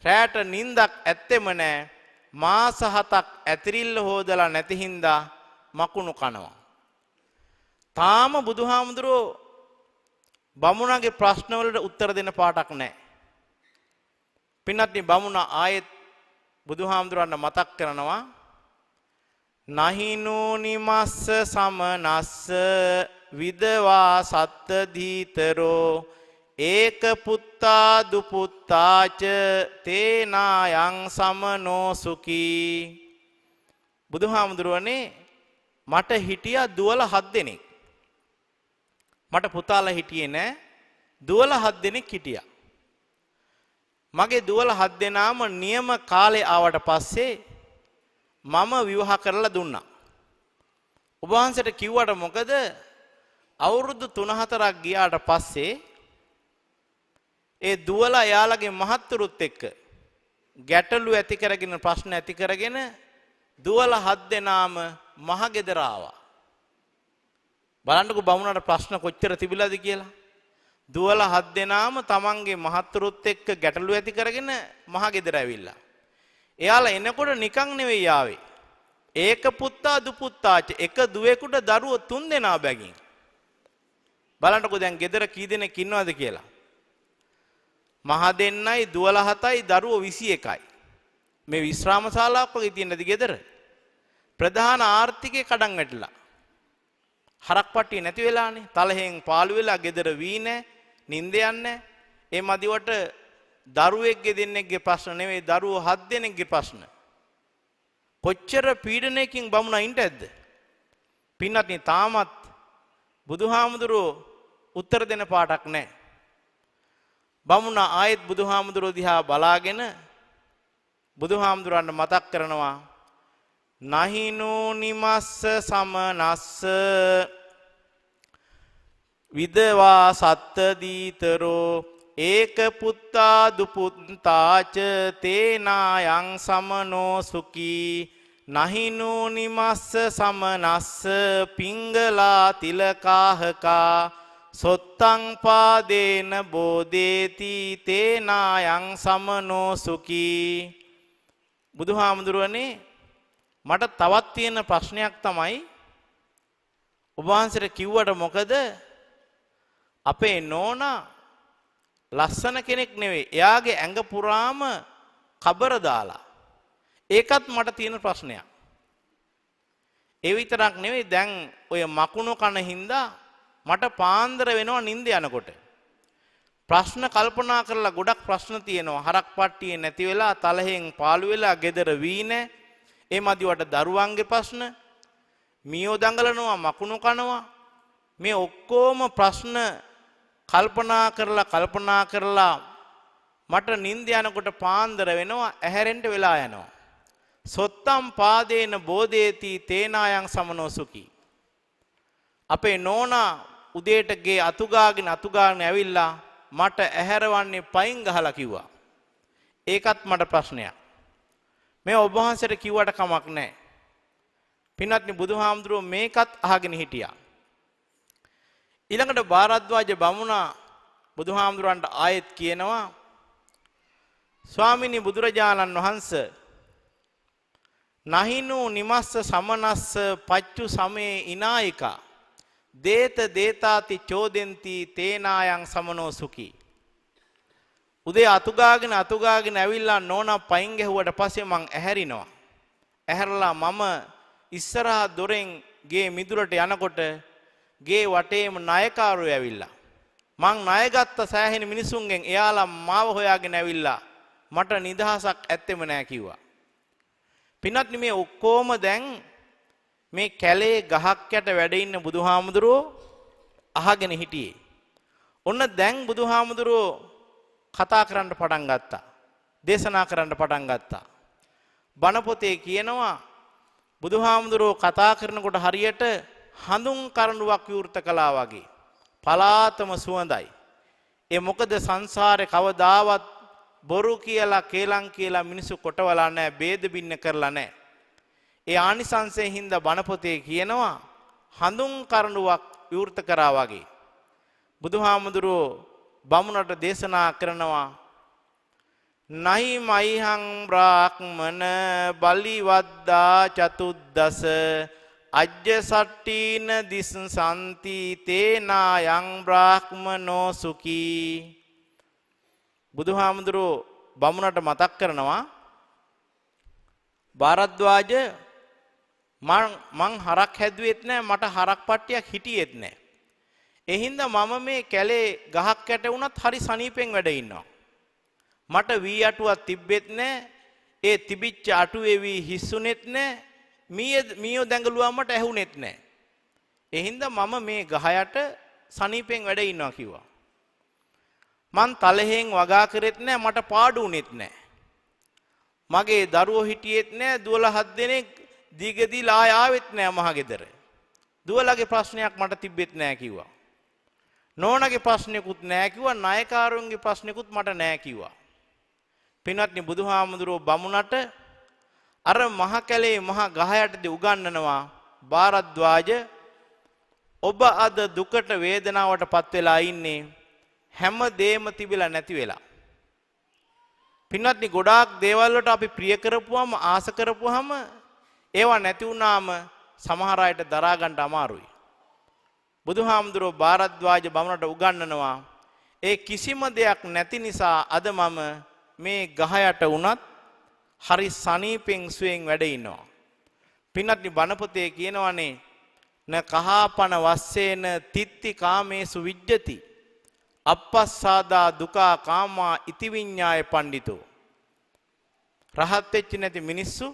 රැට නිින්දක් ඇත්තෙම නැහැ. මාස 7ක් ඇතිරිල්ල හොදලා නැති හින්දා මකුණු කනවා. තාම බුදුහාමුදුරෝ බමුණගේ ප්‍රශ්න වලට උත්තර දෙන්න පාටක් නැහැ. පින්වත්නි බමුණ ආයෙත් බුදුහාමුදුරන්ට මතක් කරනවා නහිනෝ නිමස්ස සමනස්ස විදවා සත්ත දීතරෝ ඒක පුත්තා දුපුත්තාච තේනායං සමනෝ සුඛී. බුදුහාමුදුරනේ මට හිටියා දුවල 7 දෙනෙක්. මට පුතාලා හිටියේ නෑ. දුවල 7 දෙනෙක් හිටියා. මගේ දුවල 7 දෙනාම නියම කාලේ ආවට පස්සේ මම විවාහ කරලා දුන්නා. ඔබ වහන්සේට කිව්වට මොකද අවුරුදු 3-4ක් ගියාට පස්සේ ඒ දුවලා යාළගේ මහත්තුරුත් එක්ක ගැටලු ඇති කරගෙන ප්‍රශ්න ඇති කරගෙන දුවලා 7 දෙනාම මහගෙදර ආවා. බලන්නකෝ බමුණට ප්‍රශ්න කොච්චර තිබිලාද කියලා. දුවලා 7 දෙනාම තමන්ගේ මහත්තුරුත් එක්ක ගැටලු ඇති කරගෙන මහගෙදර ඇවිල්ලා. එයාලා එනකොට නිකන් නෙවෙයි ආවේ. ඒක පුත්තා දුපුත්තාච එක දුවෙකුට දරුවෝ 3 දෙනා බැගින්. බලන්නකෝ දැන් ගෙදර කී දෙනෙක් ඉන්නවද කියලා. මහ දෙන්නයි දුවල 7යි දරුවෝ 21යි. මේ විශ්‍රාම ශාලාවක් වගේ තියෙනද ගෙදර? ප්‍රධාන ආර්ථිකේ කඩන් වැටිලා. හරක් පට්ටිය නැති වෙලානේ. තලහෙන් පාළු වෙලා ගෙදර වී නැහැ, නිින්ද යන්නේ. ඒ මදිවට දරුවෙක්ගේ දෙන්නෙක්ගේ ප්‍රශ්න නෙවෙයි දරුවෝ 7 දෙනෙක්ගේ ප්‍රශ්න. කොච්චර පීඩනයකින් බමුණා ඉන්න ඇද්ද? පින්වත්නි තාමත් බුදුහාමුදුරුවෝ උත්තර දෙන පාටක් නැහැ. බමුණා ආයෙත් බුදුහාමුදුරුවෝ දිහා බලාගෙන බුදුහාමුදුරන්ට මතක් කරනවා නහිනෝ නිමස්ස සමනස්ස විදවා සත්ත දීතරෝ ඒක පුත්තා දුපුත්තාච තේනායං සමනෝ සුඛී නහිනෝ නිමස්ස සමනස්ස පිංගලා තිලකාහකා සොත්තං පාදේන බෝධේති තේනායං සමනෝ සුඛී. බුදුහාමුදුරනේ මට තවත් තියෙන ප්‍රශ්නයක් තමයි ඔබ වහන්සේට කිව්වට මොකද අපේ නෝනා ලස්සන කෙනෙක් නෙවෙයි. එයාගේ ඇඟ පුරාම කබර දාලා. ඒකත් මට තියෙන ප්‍රශ්නයක්. ඒ විතරක් නෙවෙයි දැන් ඔය මකුණු කන හින්දා මට පාන්දර වෙනවා නිින්ද යනකොට. ප්‍රශ්න කල්පනා කරලා ගොඩක් ප්‍රශ්න තියෙනවා. හරක් පට්ටියේ නැති වෙලා තලහෙන් පාළු වෙලා ගෙදර වී නැහැ. ඒ මදිවට දරුවන්ගේ ප්‍රශ්න මියෝ දඟලනවා මකුණු කනවා. මේ ඔක්කොම ප්‍රශ්න කල්පනා කරලා මට නිින්ද යනකොට පාන්දර වෙනවා ඇහැරෙන්න වෙලා යනවා. සොත්තම් පාදේන බෝධේති තේනායන් සමනෝ සුඛී. අපේ නෝනා උදේට ගේ අතුගාගෙන ඇවිල්ලා මට ඇහැරවන්නේ පයින් ගහලා කිව්වා. ඒකත් මට ප්‍රශ්නයක්. මේ ඔබ වහන්සේට කිව්වට කමක් නැහැ. පින්වත්නි බුදුහාමුදුරුවෝ මේකත් අහගෙන හිටියා. ඊළඟට භාරද්වාජ බමුණා බුදුහාමුදුරන්ට ආයෙත් කියනවා ස්වාමිනී බුදුරජාණන් වහන්සේ නහිනෝ නිමස්ස සමනස්ස පච්චු සමේ ඉනායිකා දේත දේතාති චෝදෙන්ති තේනායන් සමනෝ සුඛී. උදේ අතුගාගෙන ඇවිල්ලා නෝනා පයින් ගැහුවට පස්සේ මං ඇහැරිනවා. ඇහැරලා මම ඉස්සරහා දොරෙන් ගේ මිදුලට යනකොට ගේ වටේම ණයකාරයෝ ඇවිල්ලා. මං ණය ගත්ත සෑහෙන මිනිසුන්ගෙන් එයාලා මාව හොයාගෙන ඇවිල්ලා මට නිදහසක් ඇත්තෙම නෑ කිව්වා. පින්වත්නි මේ ඔක්කොම දැන් මේ කැලේ ගහක් යට වැඩ ඉන්න බුදුහාමුදුරුවෝ අහගෙන හිටියේ. ඔන්න දැන් බුදුහාමුදුරුවෝ කතා කරන්න පටන් ගත්තා. දේශනා කරන්න පටන් ගත්තා. බණ පොතේ කියනවා බුදුහාමුදුරුවෝ කතා කරනකොට හරියට හඳුන් කරඬුවක් විවෘත කළා වගේ. පලාතම සුවඳයි. ඒ මොකද සංසාරේ කවදාවත් බොරු කියලා කේලම් කියලා මිනිස්සු කොටවලා නැහැ, ભેද බින්න කරලා නැහැ. ඒ ආනිසංසයෙන් හින්දා බණ පොතේ කියනවා හඳුන් කරඬුවක් විවෘත කරා වගේ. බුදුහාමුදුරුවෝ බමුණට දේශනා කරනවා නහි මයිහං බ්‍රාහ්මන බලිවද්දා චතුද්දස අජ්ජ සට්ටීන දිස්සන්ති තේනායං බ්‍රාහ්මනෝ සුඛී. බුදුහාමුදුරුවෝ බමුණට මතක් කරනවා භාරද්වාජ මං හරක් හැදුවෙත් නෑ, මට හරක් පට්ටියක් හිටියෙත් නෑ. ඒ හින්දා මම මේ කැලේ ගහක් යට වුණත් හරි සනීපෙන් වැඩ ඉන්නවා. මට වී අටුවක් තිබ්බෙත් නෑ, ඒ තිබිච්ච අටුවේ වී හිස්සුනෙත් නෑ, මීයෝ දැඟලුවාමට ඇහුනෙත් නෑ. ඒ හින්දා මම මේ ගහ යට සනීපෙන් වැඩ ඉන්නවා කිව්වා. මං තලහෙන් වගා කරෙත් නෑ, මට පාඩු වුණෙත් නෑ. මගේ දරුවෝ හිටියෙත් නෑ, දුවලා 7 දෙනෙක් දීගදීලා ආවෙත් නෑ මහ ගෙදර. දුවලගේ ප්‍රශ්නයක් මට තිබෙත් නෑ කිව්වා. නෝනගේ ප්‍රශ්නයකුත් නෑ කිව්වා, ණයකාරුන්ගේ ප්‍රශ්නයකුත් මට නෑ කිව්වා. පින්වත්නි, බුදුහාමුදුරුවෝ බමුණට අර මහ කැලේ මහ ගහ යටදී උගන්වනවා භාරද්වාජ ඔබ අද දුකට වේදනාවටපත් වෙලා ඉන්නේ හැම දෙයක්ම තිබිලා නැති වෙලා. පින්වත්නි, ගොඩාක් දේවල් වලට අපි ප්‍රිය කරපුවාම ආස කරපුවාම ඒවා නැති වුණාම සමහර අයට දරා ගන්න අමාරුයි. බුදුහාමුදුරුවෝ භාරද්වාජ බමුණට උගන්වනවා ඒ කිසිම දෙයක් නැති නිසා අද මම මේ ගහ යට වුණත් හරි සනීපෙන් සුවෙන් වැඩ ඉන්නවා. පින්වත්නි, බණ පොතේ කියනවානේ න කහපන වස්සේන තිත්ති කාමේසු විජ්ජති අපස්සාදා දුකා කාමා ඉති විඤ්ඤාය පණ්ඩිතෝ. රහත් වෙච්ච නැති මිනිස්සු,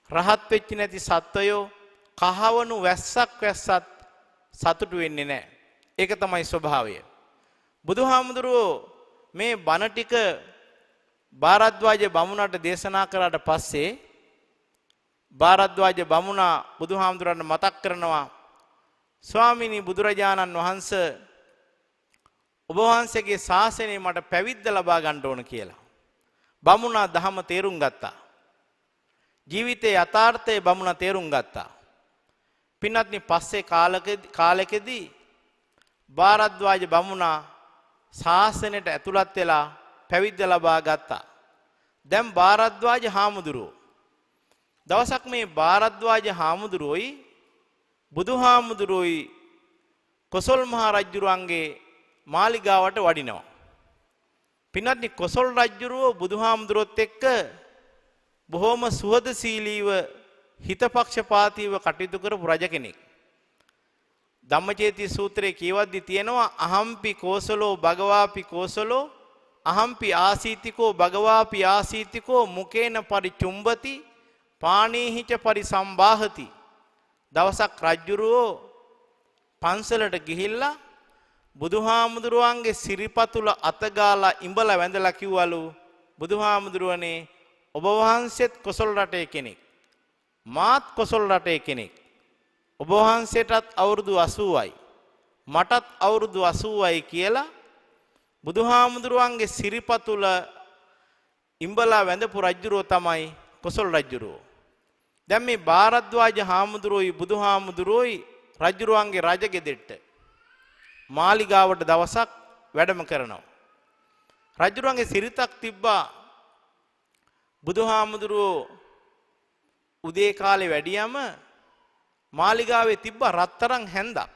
රහත් වෙච්ච නැති සත්වයෝ කහවණු වැස්සක් වැස්සත් සතුටු වෙන්නේ නැහැ. ඒක තමයි ස්වභාවය. බුදුහාමුදුරුවෝ මේ බණ ටික භාරද්වාජ බමුණට දේශනා කරාට පස්සේ භාරද්වාජ බමුණා බුදුහාමුදුරන්ට මතක් කරනවා ස්වාමීනි බුදුරජාණන් වහන්සේ ඔබ වහන්සේගේ ශාසනය මට පැවිද්ද ලබා ගන්න ඕන කියලා. බමුණා ධහම තේරුම් ගත්තා. ජීවිතයේ යථාර්ථය බමුණා තේරුම් ගත්තා. පින්වත්නි, පස්සේ කාලෙකදී භාරද්වාජ බමුණා ශාසනයට ඇතුළත් වෙලා පැවිද්ද ලබා ගත්තා. දැන් භාරද්වාජ හාමුදුරුවෝ දවසක් මේ භාරද්වාජ හාමුදුරුවෝයි බුදුහාමුදුරුවෝයි කොසල් මහ රජුරුවන්ගේ මාලිගාවට වඩිනවා. පින්වත්නි, කොසල් රජුරුවෝ බුදුහාමුදුරුවොත් එක්ක බොහොම සුහදශීලීව හිතපක්ෂපාතීව කටයුතු කරපු රජ කෙනෙක්. ධම්මචේති සූත්‍රයේ කියවද්දි තියෙනවා අහම්පි කෝසලෝ භගවාපි කෝසලෝ අහම්පි ආසීතිකෝ භගවාපි ආසීතිකෝ මුකේන පරිචුම්බති පාණීහිච පරිසම්බාහති. දවසක් රජුරෝ පන්සලට ගිහිල්ලා බුදුහාමුදුරුවන්ගේ සිරිපතුල අතගාලා ඉඹලා වැඳලා කිව්වලු බුදුහාමුදුරුවනේ ඔබ වහන්සේත් කොසල් රටේ කෙනෙක්, මාත් කොසල් රටේ කෙනෙක්. ඔබ වහන්සේටත් අවුරුදු 80යි මටත් අවුරුදු 80යි කියලා බුදුහාමුදුරුවන්ගේ සිරිපතුල ඉඹලා වැඳපු රජුරෝ තමයි කොසල් රජුරෝ. දැන් මේ භාරද්වාජ හාමුදුරුවෝයි බුදුහාමුදුරුවෝයි රජුරුවන්ගේ රජගෙදෙට්ට මාලිගාවට දවසක් වැඩම කරනවා. රජුරුවන්ගේ සිරිතක් තිබ්බා. බුදුහාමුදුරුවෝ උදේ කාලේ වැඩියම මාලිගාවේ තිබ්බ රත්තරන් හැන්දක්.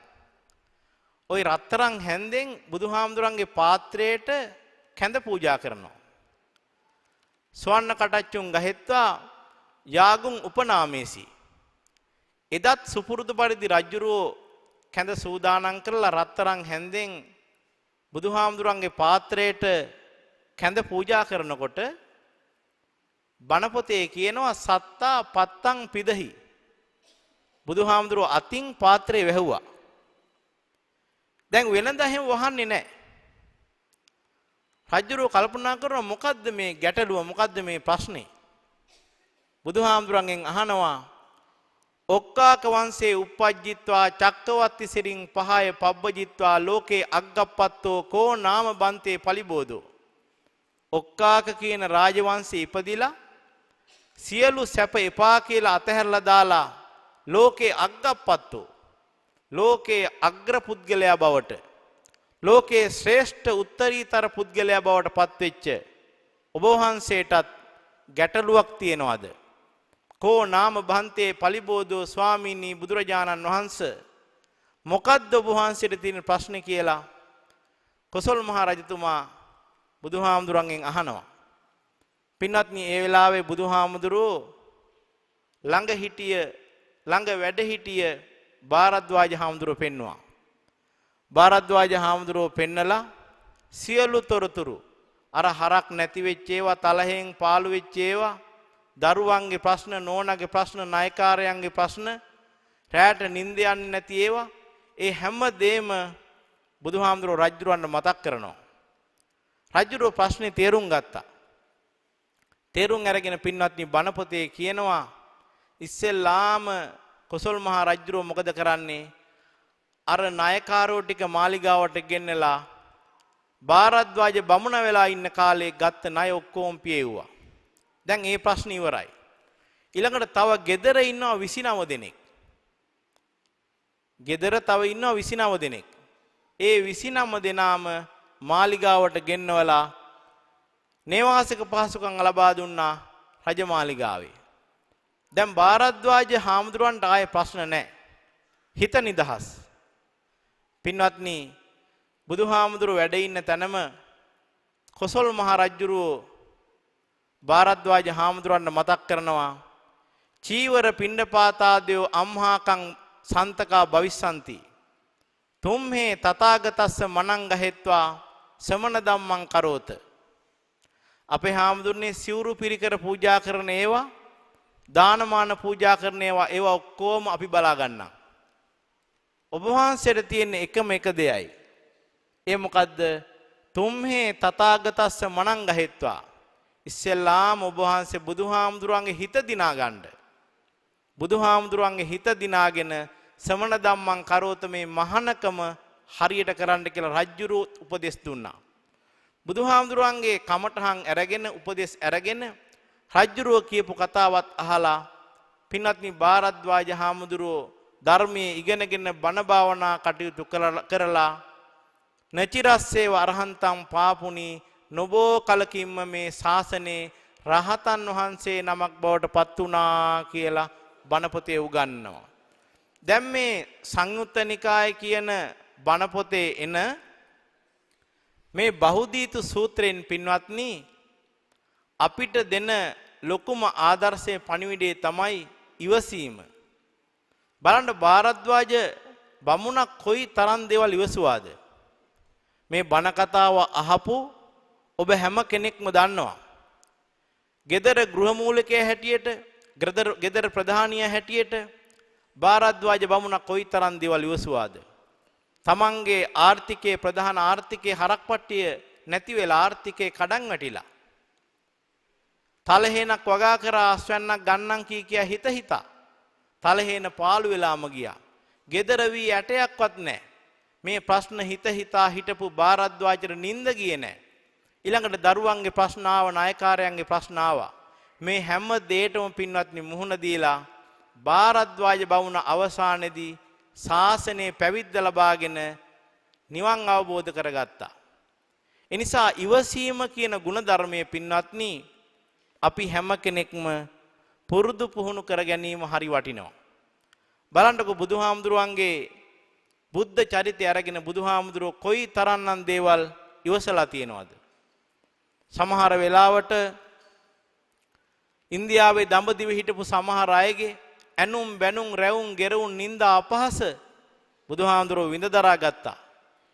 ওই රත්තරන් හැන්දෙන් බුදුහාමුදුරන්ගේ පාත්‍රයට කැඳ පූජා කරනවා. ස්වර්ණ කටච්චුන් ගහෙත්වා යාගුන් උපනාමේසි. එදත් සුපුරුදු පරිදි රජුරෝ කැඳ සූදානම් කරලා රත්තරන් හැන්දෙන් බුදුහාමුදුරන්ගේ පාත්‍රයට කැඳ පූජා කරනකොට බණ පොතේ කියනවා සත්තා පත්තං පිදහි. බුදුහාමුදුරුවෝ අතින් පාත්‍රය වැහුවා. දැන් වෙනද එහෙම වහන්නේ නැහැ. රජුරෝ කල්පනා කරනවා මොකද්ද මේ ගැටලුව, මොකද්ද මේ ප්‍රශ්නේ? බුදුහාමුදුරන්ගෙන් අහනවා ඔක්කාක වංශේ උප්පජ්ජිත්වා චක්කවර්ති සිරින් පහය පබ්බජිත්වා ලෝකේ අග්ගප්පත්තෝ කෝ නාම බන්තේ පලිබෝධෝ. ඔක්කාක කියන රාජවංශේ ඉපදිලා සියලු සැප එපා කියලා අතහැරලා දාලා ලෝකේ අග්ගප්පත්තු ලෝකේ අග්‍ර පුද්ගලයා බවට ලෝකේ ශ්‍රේෂ්ඨ උත්තරීතර පුද්ගලයා බවට පත්වෙච්ච ඔබ වහන්සේටත් ගැටලුවක් තියනවාද? කෝ නාම භන්තේ පලිබෝධෝ ස්වාමීනි බුදුරජාණන් වහන්සේ මොකද්ද ඔබ වහන්සේට තියෙන ප්‍රශ්නේ කියලා කොසල් මහ රජතුමා බුදුහාමුදුරන්ගෙන් අහනවා. පින්වත්නි ඒ වෙලාවේ බුදුහාමුදුරුවෝ ළඟ වැඩ හිටිය භාරද්වාජ හාමුදුරුවෝ පෙන්නවා. භාරද්වාජ හාමුදුරුවෝ පෙන්නලා සියලු තොරතුරු අර හරක් නැති වෙච්ච ඒවා, තලහෙන් පාළු වෙච්ච ඒවා, දරුවන්ගේ ප්‍රශ්න, නෝනගේ ප්‍රශ්න, නායකාරයන්ගේ ප්‍රශ්න, රැට නිින්ද යන්නේ නැති ඒවා, ඒ හැම දෙෙම බුදුහාමුදුරුවෝ රජුරවන්න මතක් කරනවා. රජුරෝ ප්‍රශ්නේ තේරුම් ගත්තා. තේරුම් අරගෙන පින්වත්නි බණ පොතේ කියනවා ඉස්සෙල්ලාම කොසල් මහ රජුරෝ මොකද කරන්නේ? අර නායකාරෝ ටික මාලිගාවට ගෙන්නලා භාරද්වාජ බමුණ වෙලා ඉන්න කාලේ ගත්ත ණය ඔක්කොම පියෙව්වා. දැන් මේ ප්‍රශ්නේ ඉවරයි. ඊළඟට තව ගෙදර ඉන්නවා 29 දෙනෙක්. ගෙදර තව ඉන්නවා 29 දෙනෙක්. ඒ 29 දෙනාම මාලිගාවට ගෙන්නවලා නේවාසික පහසුකම් ලබා දුන්නා රජමාලිගාවේ. දැන් භාරද්වාජ හාමුදුරන්ට ආයේ ප්‍රශ්න නැහැ. හිත නිදහස්. පින්වත්නි බුදුහාමුදුරුවෝ වැඩ ඉන්න තැනම කොසල් මහ රජුරෝ භාරද්වාජ හාමුදුරන්ට මතක් කරනවා චීවර පිණ්ඩපාතාදයෝ අම්හාකං සන්තකා භවිස්සanti තුම්හේ තථාගතස්ස මනං ගහෙත්වා සමන ධම්මං කරෝත. අපේ හාමුදුරනේ සිවුරු පිරිකර පූජා කරන ඒවා, දානමාන පූජා කරන ඒවා ඔක්කොම අපි බලා ගන්නවා. ඔබ වහන්සේට තියෙන එකම එක දෙයයි. ඒ මොකද්ද? තුම්හේ තථාගතස්ස මනං ගහෙත්වා. ඉස්සෙල්ලාම ඔබ වහන්සේ බුදුහාමුදුරන්ගේ හිත දිනා ගන්න. බුදුහාමුදුරන්ගේ හිත දිනාගෙන සමන ධම්මං කරෝත මේ මහානකම හරියට කරන්න කියලා රජ්ජුරු උපදෙස් දුන්නා. බුදුහාමුදුරන්ගේ කමඨහන් අරගෙන උපදෙස් අරගෙන රජ්ජුරුව කියපු කතාවත් අහලා පින්වත්නි භාරද්වාජ හාමුදුරුවෝ ධර්මයේ ඉගෙනගෙන බණ භාවනා කටයුතු කරලා නචිරස්සේ වරහන්තම් පාපුනි නොබෝ කලකින්ම මේ ශාසනේ රහතන් වහන්සේ නමක් බවට පත් වුණා කියලා බණ පොතේ උගන්වනවා. දැන් මේ සංයුත්ත නිකාය කියන බණ පොතේ එන මේ බහුදීතු සූත්‍රයෙන් පින්වත්නි අපිට දෙන ලොකුම ආදර්ශයේ පණිවිඩය තමයි ඉවසීම. බලන්න භාරද්වාජ බමුණක් කොයි තරම් දේවල් ඉවසුවාද? මේ බණ කතාව අහපු ඔබ හැම කෙනෙක්ම දන්නවා. ගෙදර ගෘහමූලිකයා හැටියට, ගෙදර ප්‍රධානියා හැටියට භාරද්වාජ බමුණක් කොයි තරම් දේවල් ඉවසුවාද? තමන්ගේ ආර්ථිකයේ ප්‍රධාන ආර්ථිකයේ හරක්පට්ටිය නැති වෙලා ආර්ථිකේ කඩන් වැටිලා තලහේනක් වගා කරා අස්වැන්නක් ගන්නම් කියා හිතා තලහේන පාළු වෙලාම ගියා. ගෙදර වී ඇටයක්වත් නැහැ. මේ ප්‍රශ්න හිතා හිටපු භාරද්වාජට නිින්ද ගියේ නැහැ. ඊළඟට දරුවන්ගේ ප්‍රශ්න ආව, නායකාරයන්ගේ ප්‍රශ්න ආවා. මේ හැම දෙයකම පින්වත්නි මුහුණ දීලා භාරද්වාජ බමුණ අවසානයේදී ශාසනයේ පැවිද්ද ලබාගෙන නිවන් අවබෝධ කරගත්තා. එනිසා ඉවසීම කියන ගුණ ධර්මයේ පින්වත්නි අපි හැම කෙනෙක්ම පුරුදු පුහුණු කර ගැනීම හරි වටිනවා. බලන්නකෝ බුදුහාමුදුරුවන්ගේ බුද්ධ චරිතය අරගෙන බුදුහාමුදුරුවෝ කොයි තරම්නම් දේවල් ඉවසලා තියෙනවද? සමහර වෙලාවට ඉන්දියාවේ දඹදිව හිටපු සමහර අයගේ ඇනුම් බැනුම් රැවුම් ගෙරවුම් නිന്ദා අපහාස බුදුහාමුදුරුවෝ විඳ දරා ගත්තා.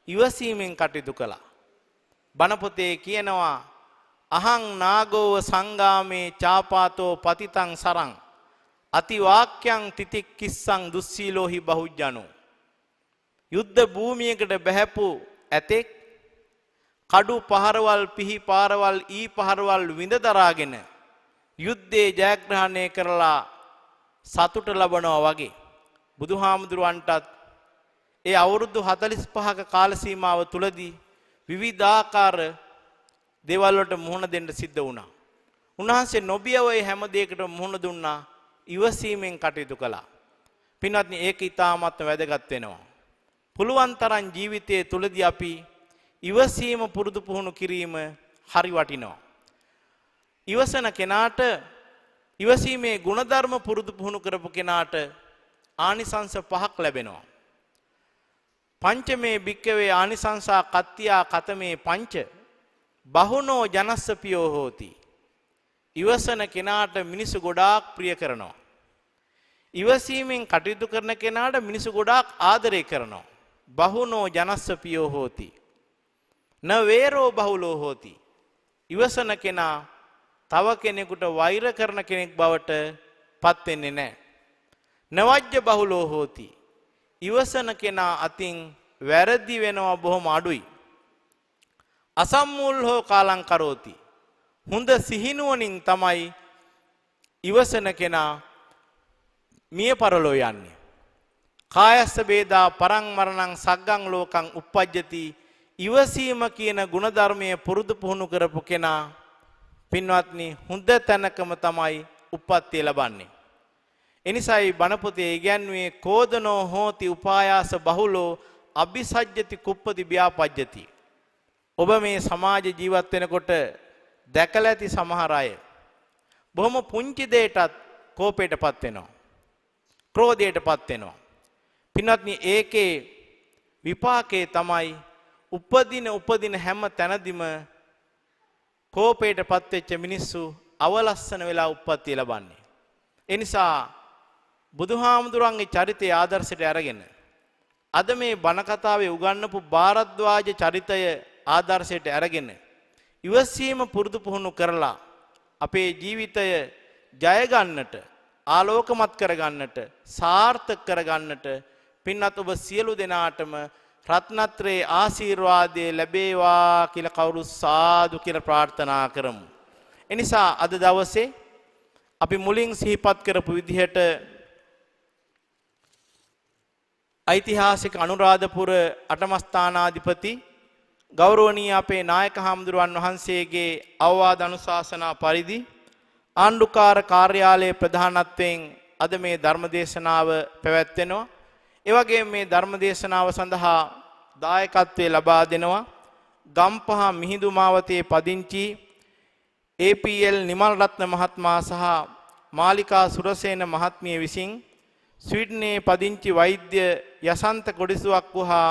ඉවසීමෙන් කටයුතු කළා. බණ පොතේ කියනවා අහං නාගෝව සංගාමේ චාපාතෝ පතිතං සරං අති වාක්‍යං තිතික් කිස්සං දුස්සීලෝහි බහුජ්ජනෝ. යුද්ධ භූමියකට බැහැපු ඇතෙක් කඩු පහරවල් පිහි පාරවල් ඊ පහරවල් විඳ දරාගෙන යුද්ධේ ජයග්‍රහණය කරලා සතුට ලබනවා වගේ බුදුහාමුදුරුවන්ටත් ඒ අවුරුදු 45ක කාල සීමාව තුලදී විවිධාකාර දේවල් වලට මුහුණ දෙන්න සිද්ධ වුණා. උන්වහන්සේ නොබියව ඒ හැම දෙයකටම මුහුණ දුන්නා. ඉවසීමෙන් කටයුතු කළා. පින්වත්නි ඒක ඊටාමත් වැදගත් වෙනවා. පුළුවන් තරම් ජීවිතයේ තුලදී අපි ඉවසීම පුරුදු පුහුණු කිරීම හරි වටිනවා. ඉවසන කෙනාට ඉවසීමේ ගුණධර්ම පුරුදු පුහුණු කරපු කෙනාට ආනිසංස 5ක් ලැබෙනවා. පංචමේ භික්කවේ ආනිසංසා කත්තියා කතමේ පංච බහුනෝ ජනස්සපියෝ හෝති. ඉවසන කෙනාට මිනිසු ගොඩාක් ප්‍රිය කරනවා. ඉවසීමෙන් කටයුතු කරන කෙනාට මිනිසු ගොඩාක් ආදරය කරනවා. බහුනෝ ජනස්සපියෝ හෝති. න වේරෝ බහුලෝ හෝති. ඉවසන කෙනා තව කෙනෙකුට වෛර කරන කෙනෙක් බවට පත් වෙන්නේ නැහැ. නවජ්‍ය බහුලෝ හෝති. ඉවසන කෙනා අතින් වැරදි වෙනවා බොහොම අඩුයි. අසම්මූල් හෝ කාලං කරෝති. හොඳ සිහිනුවණින් තමයි ඉවසන කෙනා මිය පරලෝ යන්නේ. කායස්ස වේදා පරං මරණං සග්ගං ලෝකං uppajjati. ඉවසීම කියන ගුණධර්මයේ පුරුදු පුහුණු කරපු කෙනා පින්වත්නි හොඳ තැනකම තමයි උප්පත්තිය ලබන්නේ. එනිසායි බණ පොතේ ඉගැන්වුවේ කෝදනෝ හෝති උපායාස බහුලෝ අபிසජ්ජති කුප්පති ව්‍යාපජ්ජති. ඔබ මේ සමාජ ජීවත් වෙනකොට දැකලා ඇති සමහර අය බොහොම පුංචි දෙයකටත් කෝපයටපත් වෙනවා. ක්‍රෝධයටපත් වෙනවා. පින්වත්නි ඒකේ විපාකේ තමයි උපදින හැම තැනදීම කෝපයටපත් වෙච්ච මිනිස්සු අවලස්සන වෙලා උප්පත්තිය ලබන්නේ. ඒ නිසා බුදුහාමුදුරන්ගේ චරිතය ආදර්ශයට අරගෙන අද මේ බණ කතාවේ උගන්වපු භාරද්වාජ චරිතය ආදර්ශයට අරගෙන ඉවසීම පුරුදු පුහුණු කරලා අපේ ජීවිතය ජය ගන්නට ආලෝකමත් කරගන්නට සාර්ථක කරගන්නට පින්වත් ඔබ සියලු දෙනාටම රත්නත්‍රයේ ආශිර්වාදයේ ලැබේවා කියලා කවුරු සාදු කියලා ප්‍රාර්ථනා කරමු. එනිසා අද දවසේ අපි මුලින් සිහිපත් කරපු විදිහට ඓතිහාසික අනුරාධපුර අටමස්ථානාධිපති ගෞරවනීය අපේ නායක හාමුදුරුවන් වහන්සේගේ අවවාද අනුශාසනා පරිදි ආණ්ඩුකාර කාර්යාලයේ ප්‍රධානත්වයෙන් අද මේ ධර්මදේශනාව පැවැත්වෙනවා. ඒ වගේම මේ ධර්මදේශනාව සඳහා දායකත්වයේ ලබා දෙනවා ගම්පහ මිහිඳු මාවතේ පදිංචි APL නිමල් රත්න මහත්මයා සහ මාලිකා සුරසේන මහත්මිය විසින් ස්වීඩනයේ පදිංචි වෛද්‍ය යසන්ත කොඩිසුවක් වූහා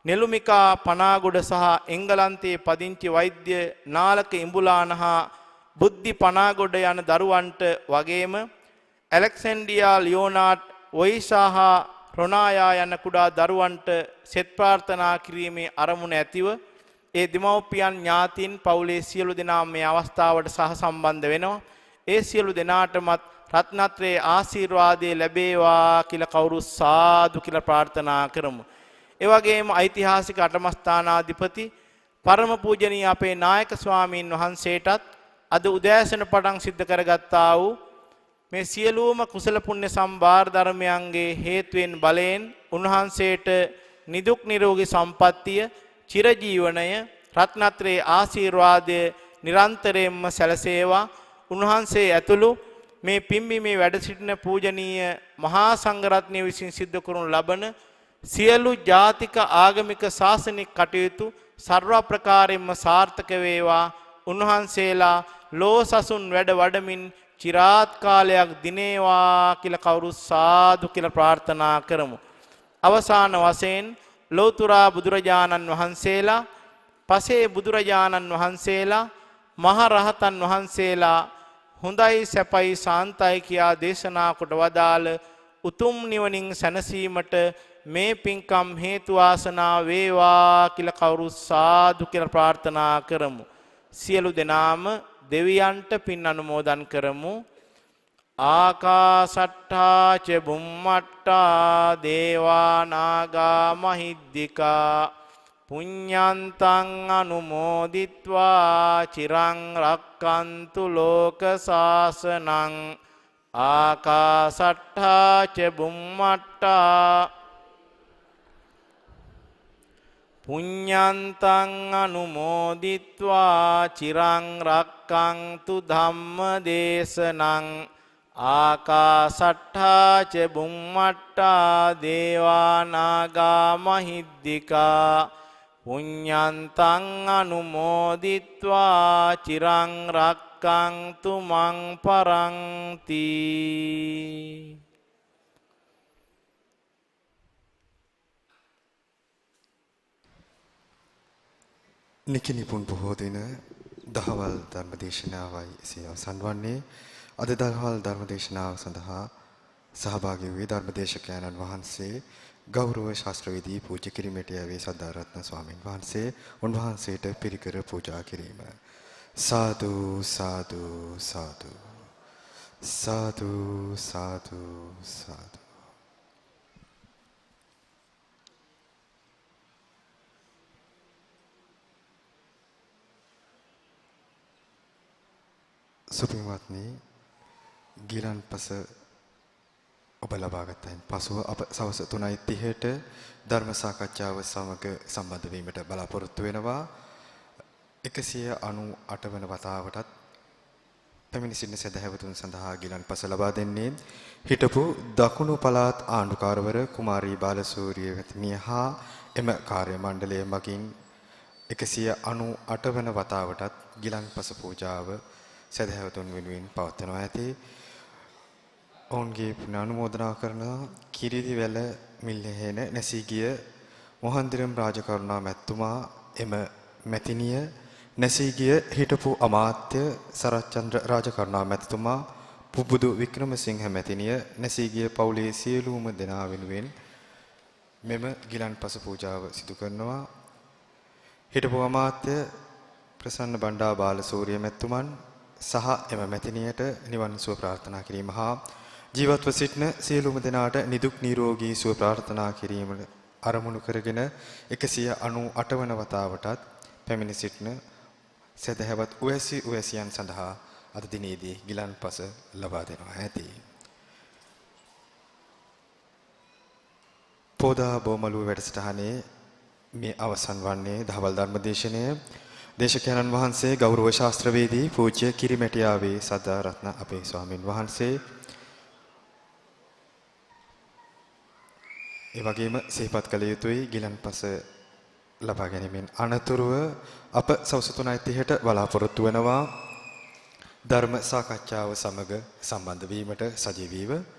නෙළුමිකා පනාගොඩ සහ එංගලන්තයේ පදිංචි වෛද්‍ය නාලක ඉඹුලාන හා බුද්ධි පනාගොඩ යන දරුවන්ට වගේම ඇලෙක්සැන්ඩියා ලියෝනාඩ් වොයිසා හා රොනායා යන කුඩා දරුවන්ට සෙත් ප්‍රාර්ථනා කිරීමේ අරමුණ ඇතිව ඒ දෙමව්පියන් ඥාතීන් පවුලේ සියලු දෙනා මේ අවස්ථාවට සහසම්බන්ධ වෙනවා. ඒ සියලු දෙනාටමත් රත්නත්‍රයේ ආශිර්වාදයේ ලැබේවා කියලා කවුරු සාදු කියලා ප්‍රාර්ථනා කරමු. ඒ වගේම ඓතිහාසික අටමස්ථානාධිපති පරම පූජනීය අපේ නායක ස්වාමීන් වහන්සේටත් අද උදෑසන පටන් සිද්ධ කරගත්තා වූ මේ සියලුම කුසල පුණ්‍ය සම්භාර ධර්මයන්ගේ හේතුවෙන් බලයෙන් උන්වහන්සේට නිදුක් නිරෝගී සම්පන්නිය චිරජීවනය රත්නත්‍රයේ ආශිර්වාදය නිරන්තරයෙන්ම සැලසේවා. උන්වහන්සේ ඇතුළු මේ පිම්බීමේ වැඩ සිටින පූජනීය මහා සංඝරත්නය විසින් සිද්ධ කරනු ලබන සියලු ජාතික ආගමික ශාසනික කටයුතු සර්ව ප්‍රකාරයෙන්ම සාර්ථක වේවා. උන්වහන්සේලා ලෝසසුන් වැඩ වඩමින් චිරාත් කාලයක් දිනේවා කියලා කවුරු සාදු කියලා ප්‍රාර්ථනා කරමු. අවසාන වශයෙන් ලෝතුරා බුදුරජාණන් වහන්සේලා, පසේ බුදුරජාණන් වහන්සේලා, මහ රහතන් වහන්සේලා හොඳයි සැපයි සාන්තයි කියා දේශනා කොට වදාළ උතුම් නිවනින් සැනසීමට මේ පින්කම් හේතු වාසනා වේවා කියලා කවුරු සාදු කියලා ප්‍රාර්ථනා කරමු. සියලු දෙනාම දෙවියන්ට පින් අනුමෝදන් කරමු. ආකාසට්ඨා ච බුම්මට්ඨා දේවා නාග මහිද්దికා පුඤ්ඤන්තං අනුමෝදිත්වා චිරං රක්칸තු ලෝක සාසනං. ආකාසට්ඨා ච බුම්මට්ඨා පුඤ්ඤන්තං අනුමෝදිත්වා චිරං රක්ඛන්තු ධම්ම දේශනං ආකාසට්ඨා ච බුම්මට්ඨා දේවා නාග මහිද්దికා පුඤ්ඤන්තං අනුමෝදිත්වා චිරං රක්ඛන්තු මං පරන්ති. නිකිනිපුන් බොහෝ දින දහවල් ධර්මදේශනාවයි සිය අවසන් වන්නේ. අද දහවල් ධර්මදේශනාව සඳහා සහභාගී වූ ධර්මදේශකයන්න් වහන්සේ ගෞරව ශාස්ත්‍රවේදී පූජ්‍ය කිරිමැටියාවේ සද්ධාරත්න ස්වාමීන් වහන්සේ උන්වහන්සේට පිරිකර පූජා කිරීම. සාදු සාදු සාදු සාදු සාදු සාදු. සුපින්වත්නි, ගිලන්පස ඔබ ලබාගත්තයින් පසුව අප සවස් 3:30ට ධර්ම සාකච්ඡාව සමග සම්බන්ධ වීමට බලාපොරොත්තු වෙනවා. 198 වන වතාවටත් පැමිණි සිටින සදහැවතුන් සඳහා ගිලන්පස ලබා දෙන්නේ හිටපු දකුණු පළාත් ආණ්ඩුකාරවර කුමාරී බාලසූරිය මහත්මිය හා එම කාර්ය මණ්ඩලය මගින් 198 වන වතාවටත් ගිලන්පස පූජාව සදහැවතුන් වෙනුවෙන් පවත්වනවා ඇති. ඔවුන්ගේ පුණ්‍යානුමෝදනා කරන කිරිදිවැල මිල්හෙන නැසී ගිය මොහන්දිරම් රාජකරුණා මැතිතුමා එම මැතිනිය නැසී ගිය හිටපු අමාත්‍ය සරච්චන්ද්‍ර රාජකරුණා මැතිතුමා පුබුදු වික්‍රමසිංහ මැතිනිය නැසී ගිය පවුලේ සියලුම දෙනා වෙනුවෙන් මෙම ගිලන්පස පූජාව සිදු කරනවා. හිටපු අමාත්‍ය ප්‍රසන්න බණ්ඩා බාලසූරිය මැතිතුමන් සහ එම මැතිනියට නිවන් සුව ප්‍රාර්ථනා කිරීම හා ජීවත්ව සිටින සියලුම දෙනාට නිදුක් නිරෝගී සුව ප්‍රාර්ථනා කිරීම අරමුණු කරගෙන 198 වන වතාවටත් පැමිණ සිටින සදහැවත් උවැසියන් සඳහා අද දිනේදී ගිලන්පස ලබා දෙනවා ඇති. පොදා බොමලුව වැඩසටහනේ මේ අවසන් වන්නේ දහවල් ධර්මදේශනය. දේශකයන්න් වහන්සේ ගෞරව ශාස්ත්‍රවේදී පූජ්‍ය කිරිමැටියාවේ සද්ධාරත්න අපේ ස්වාමින් වහන්සේ, ඒ වගේම සිහිපත් කළ යුතුයි ගිලන්පස ලබා ගැනීමෙන් අනතුරුව අප සවස් 3:30ට බලාපොරොත්තු වෙනවා ධර්ම සාකච්ඡාව සමග සම්බන්ධ වීමට සජීවීව.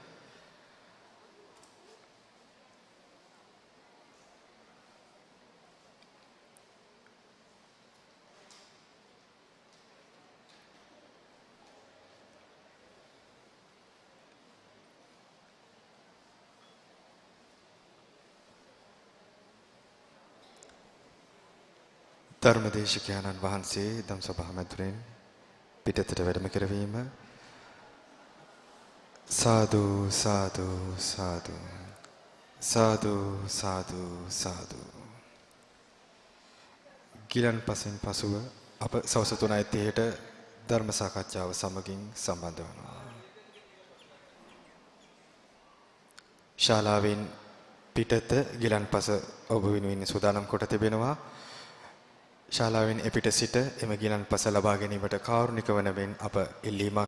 ධර්මදේශකයන්න් වහන්සේ දම් සභා මැදුරෙන් පිටතට වැඩම කරවීම. සාදු සාදු සාදු සාදු සාදු සාදු. ගිලන්පසෙන් පසුව අප සවස් 3:30ට ධර්ම සාකච්ඡාව සමගින් සම්බන්ධ වෙනවා. ශාලාවෙන් පිටත ගිලන්පස ඔබ වෙනුවෙන් සූදානම් කොට තිබෙනවා. ශාලාවෙන් එපිට සිට එම ගිලන්පස ලබා ගැනීමට කාරුණික වන මෙන් අප ඉල්ලීමක්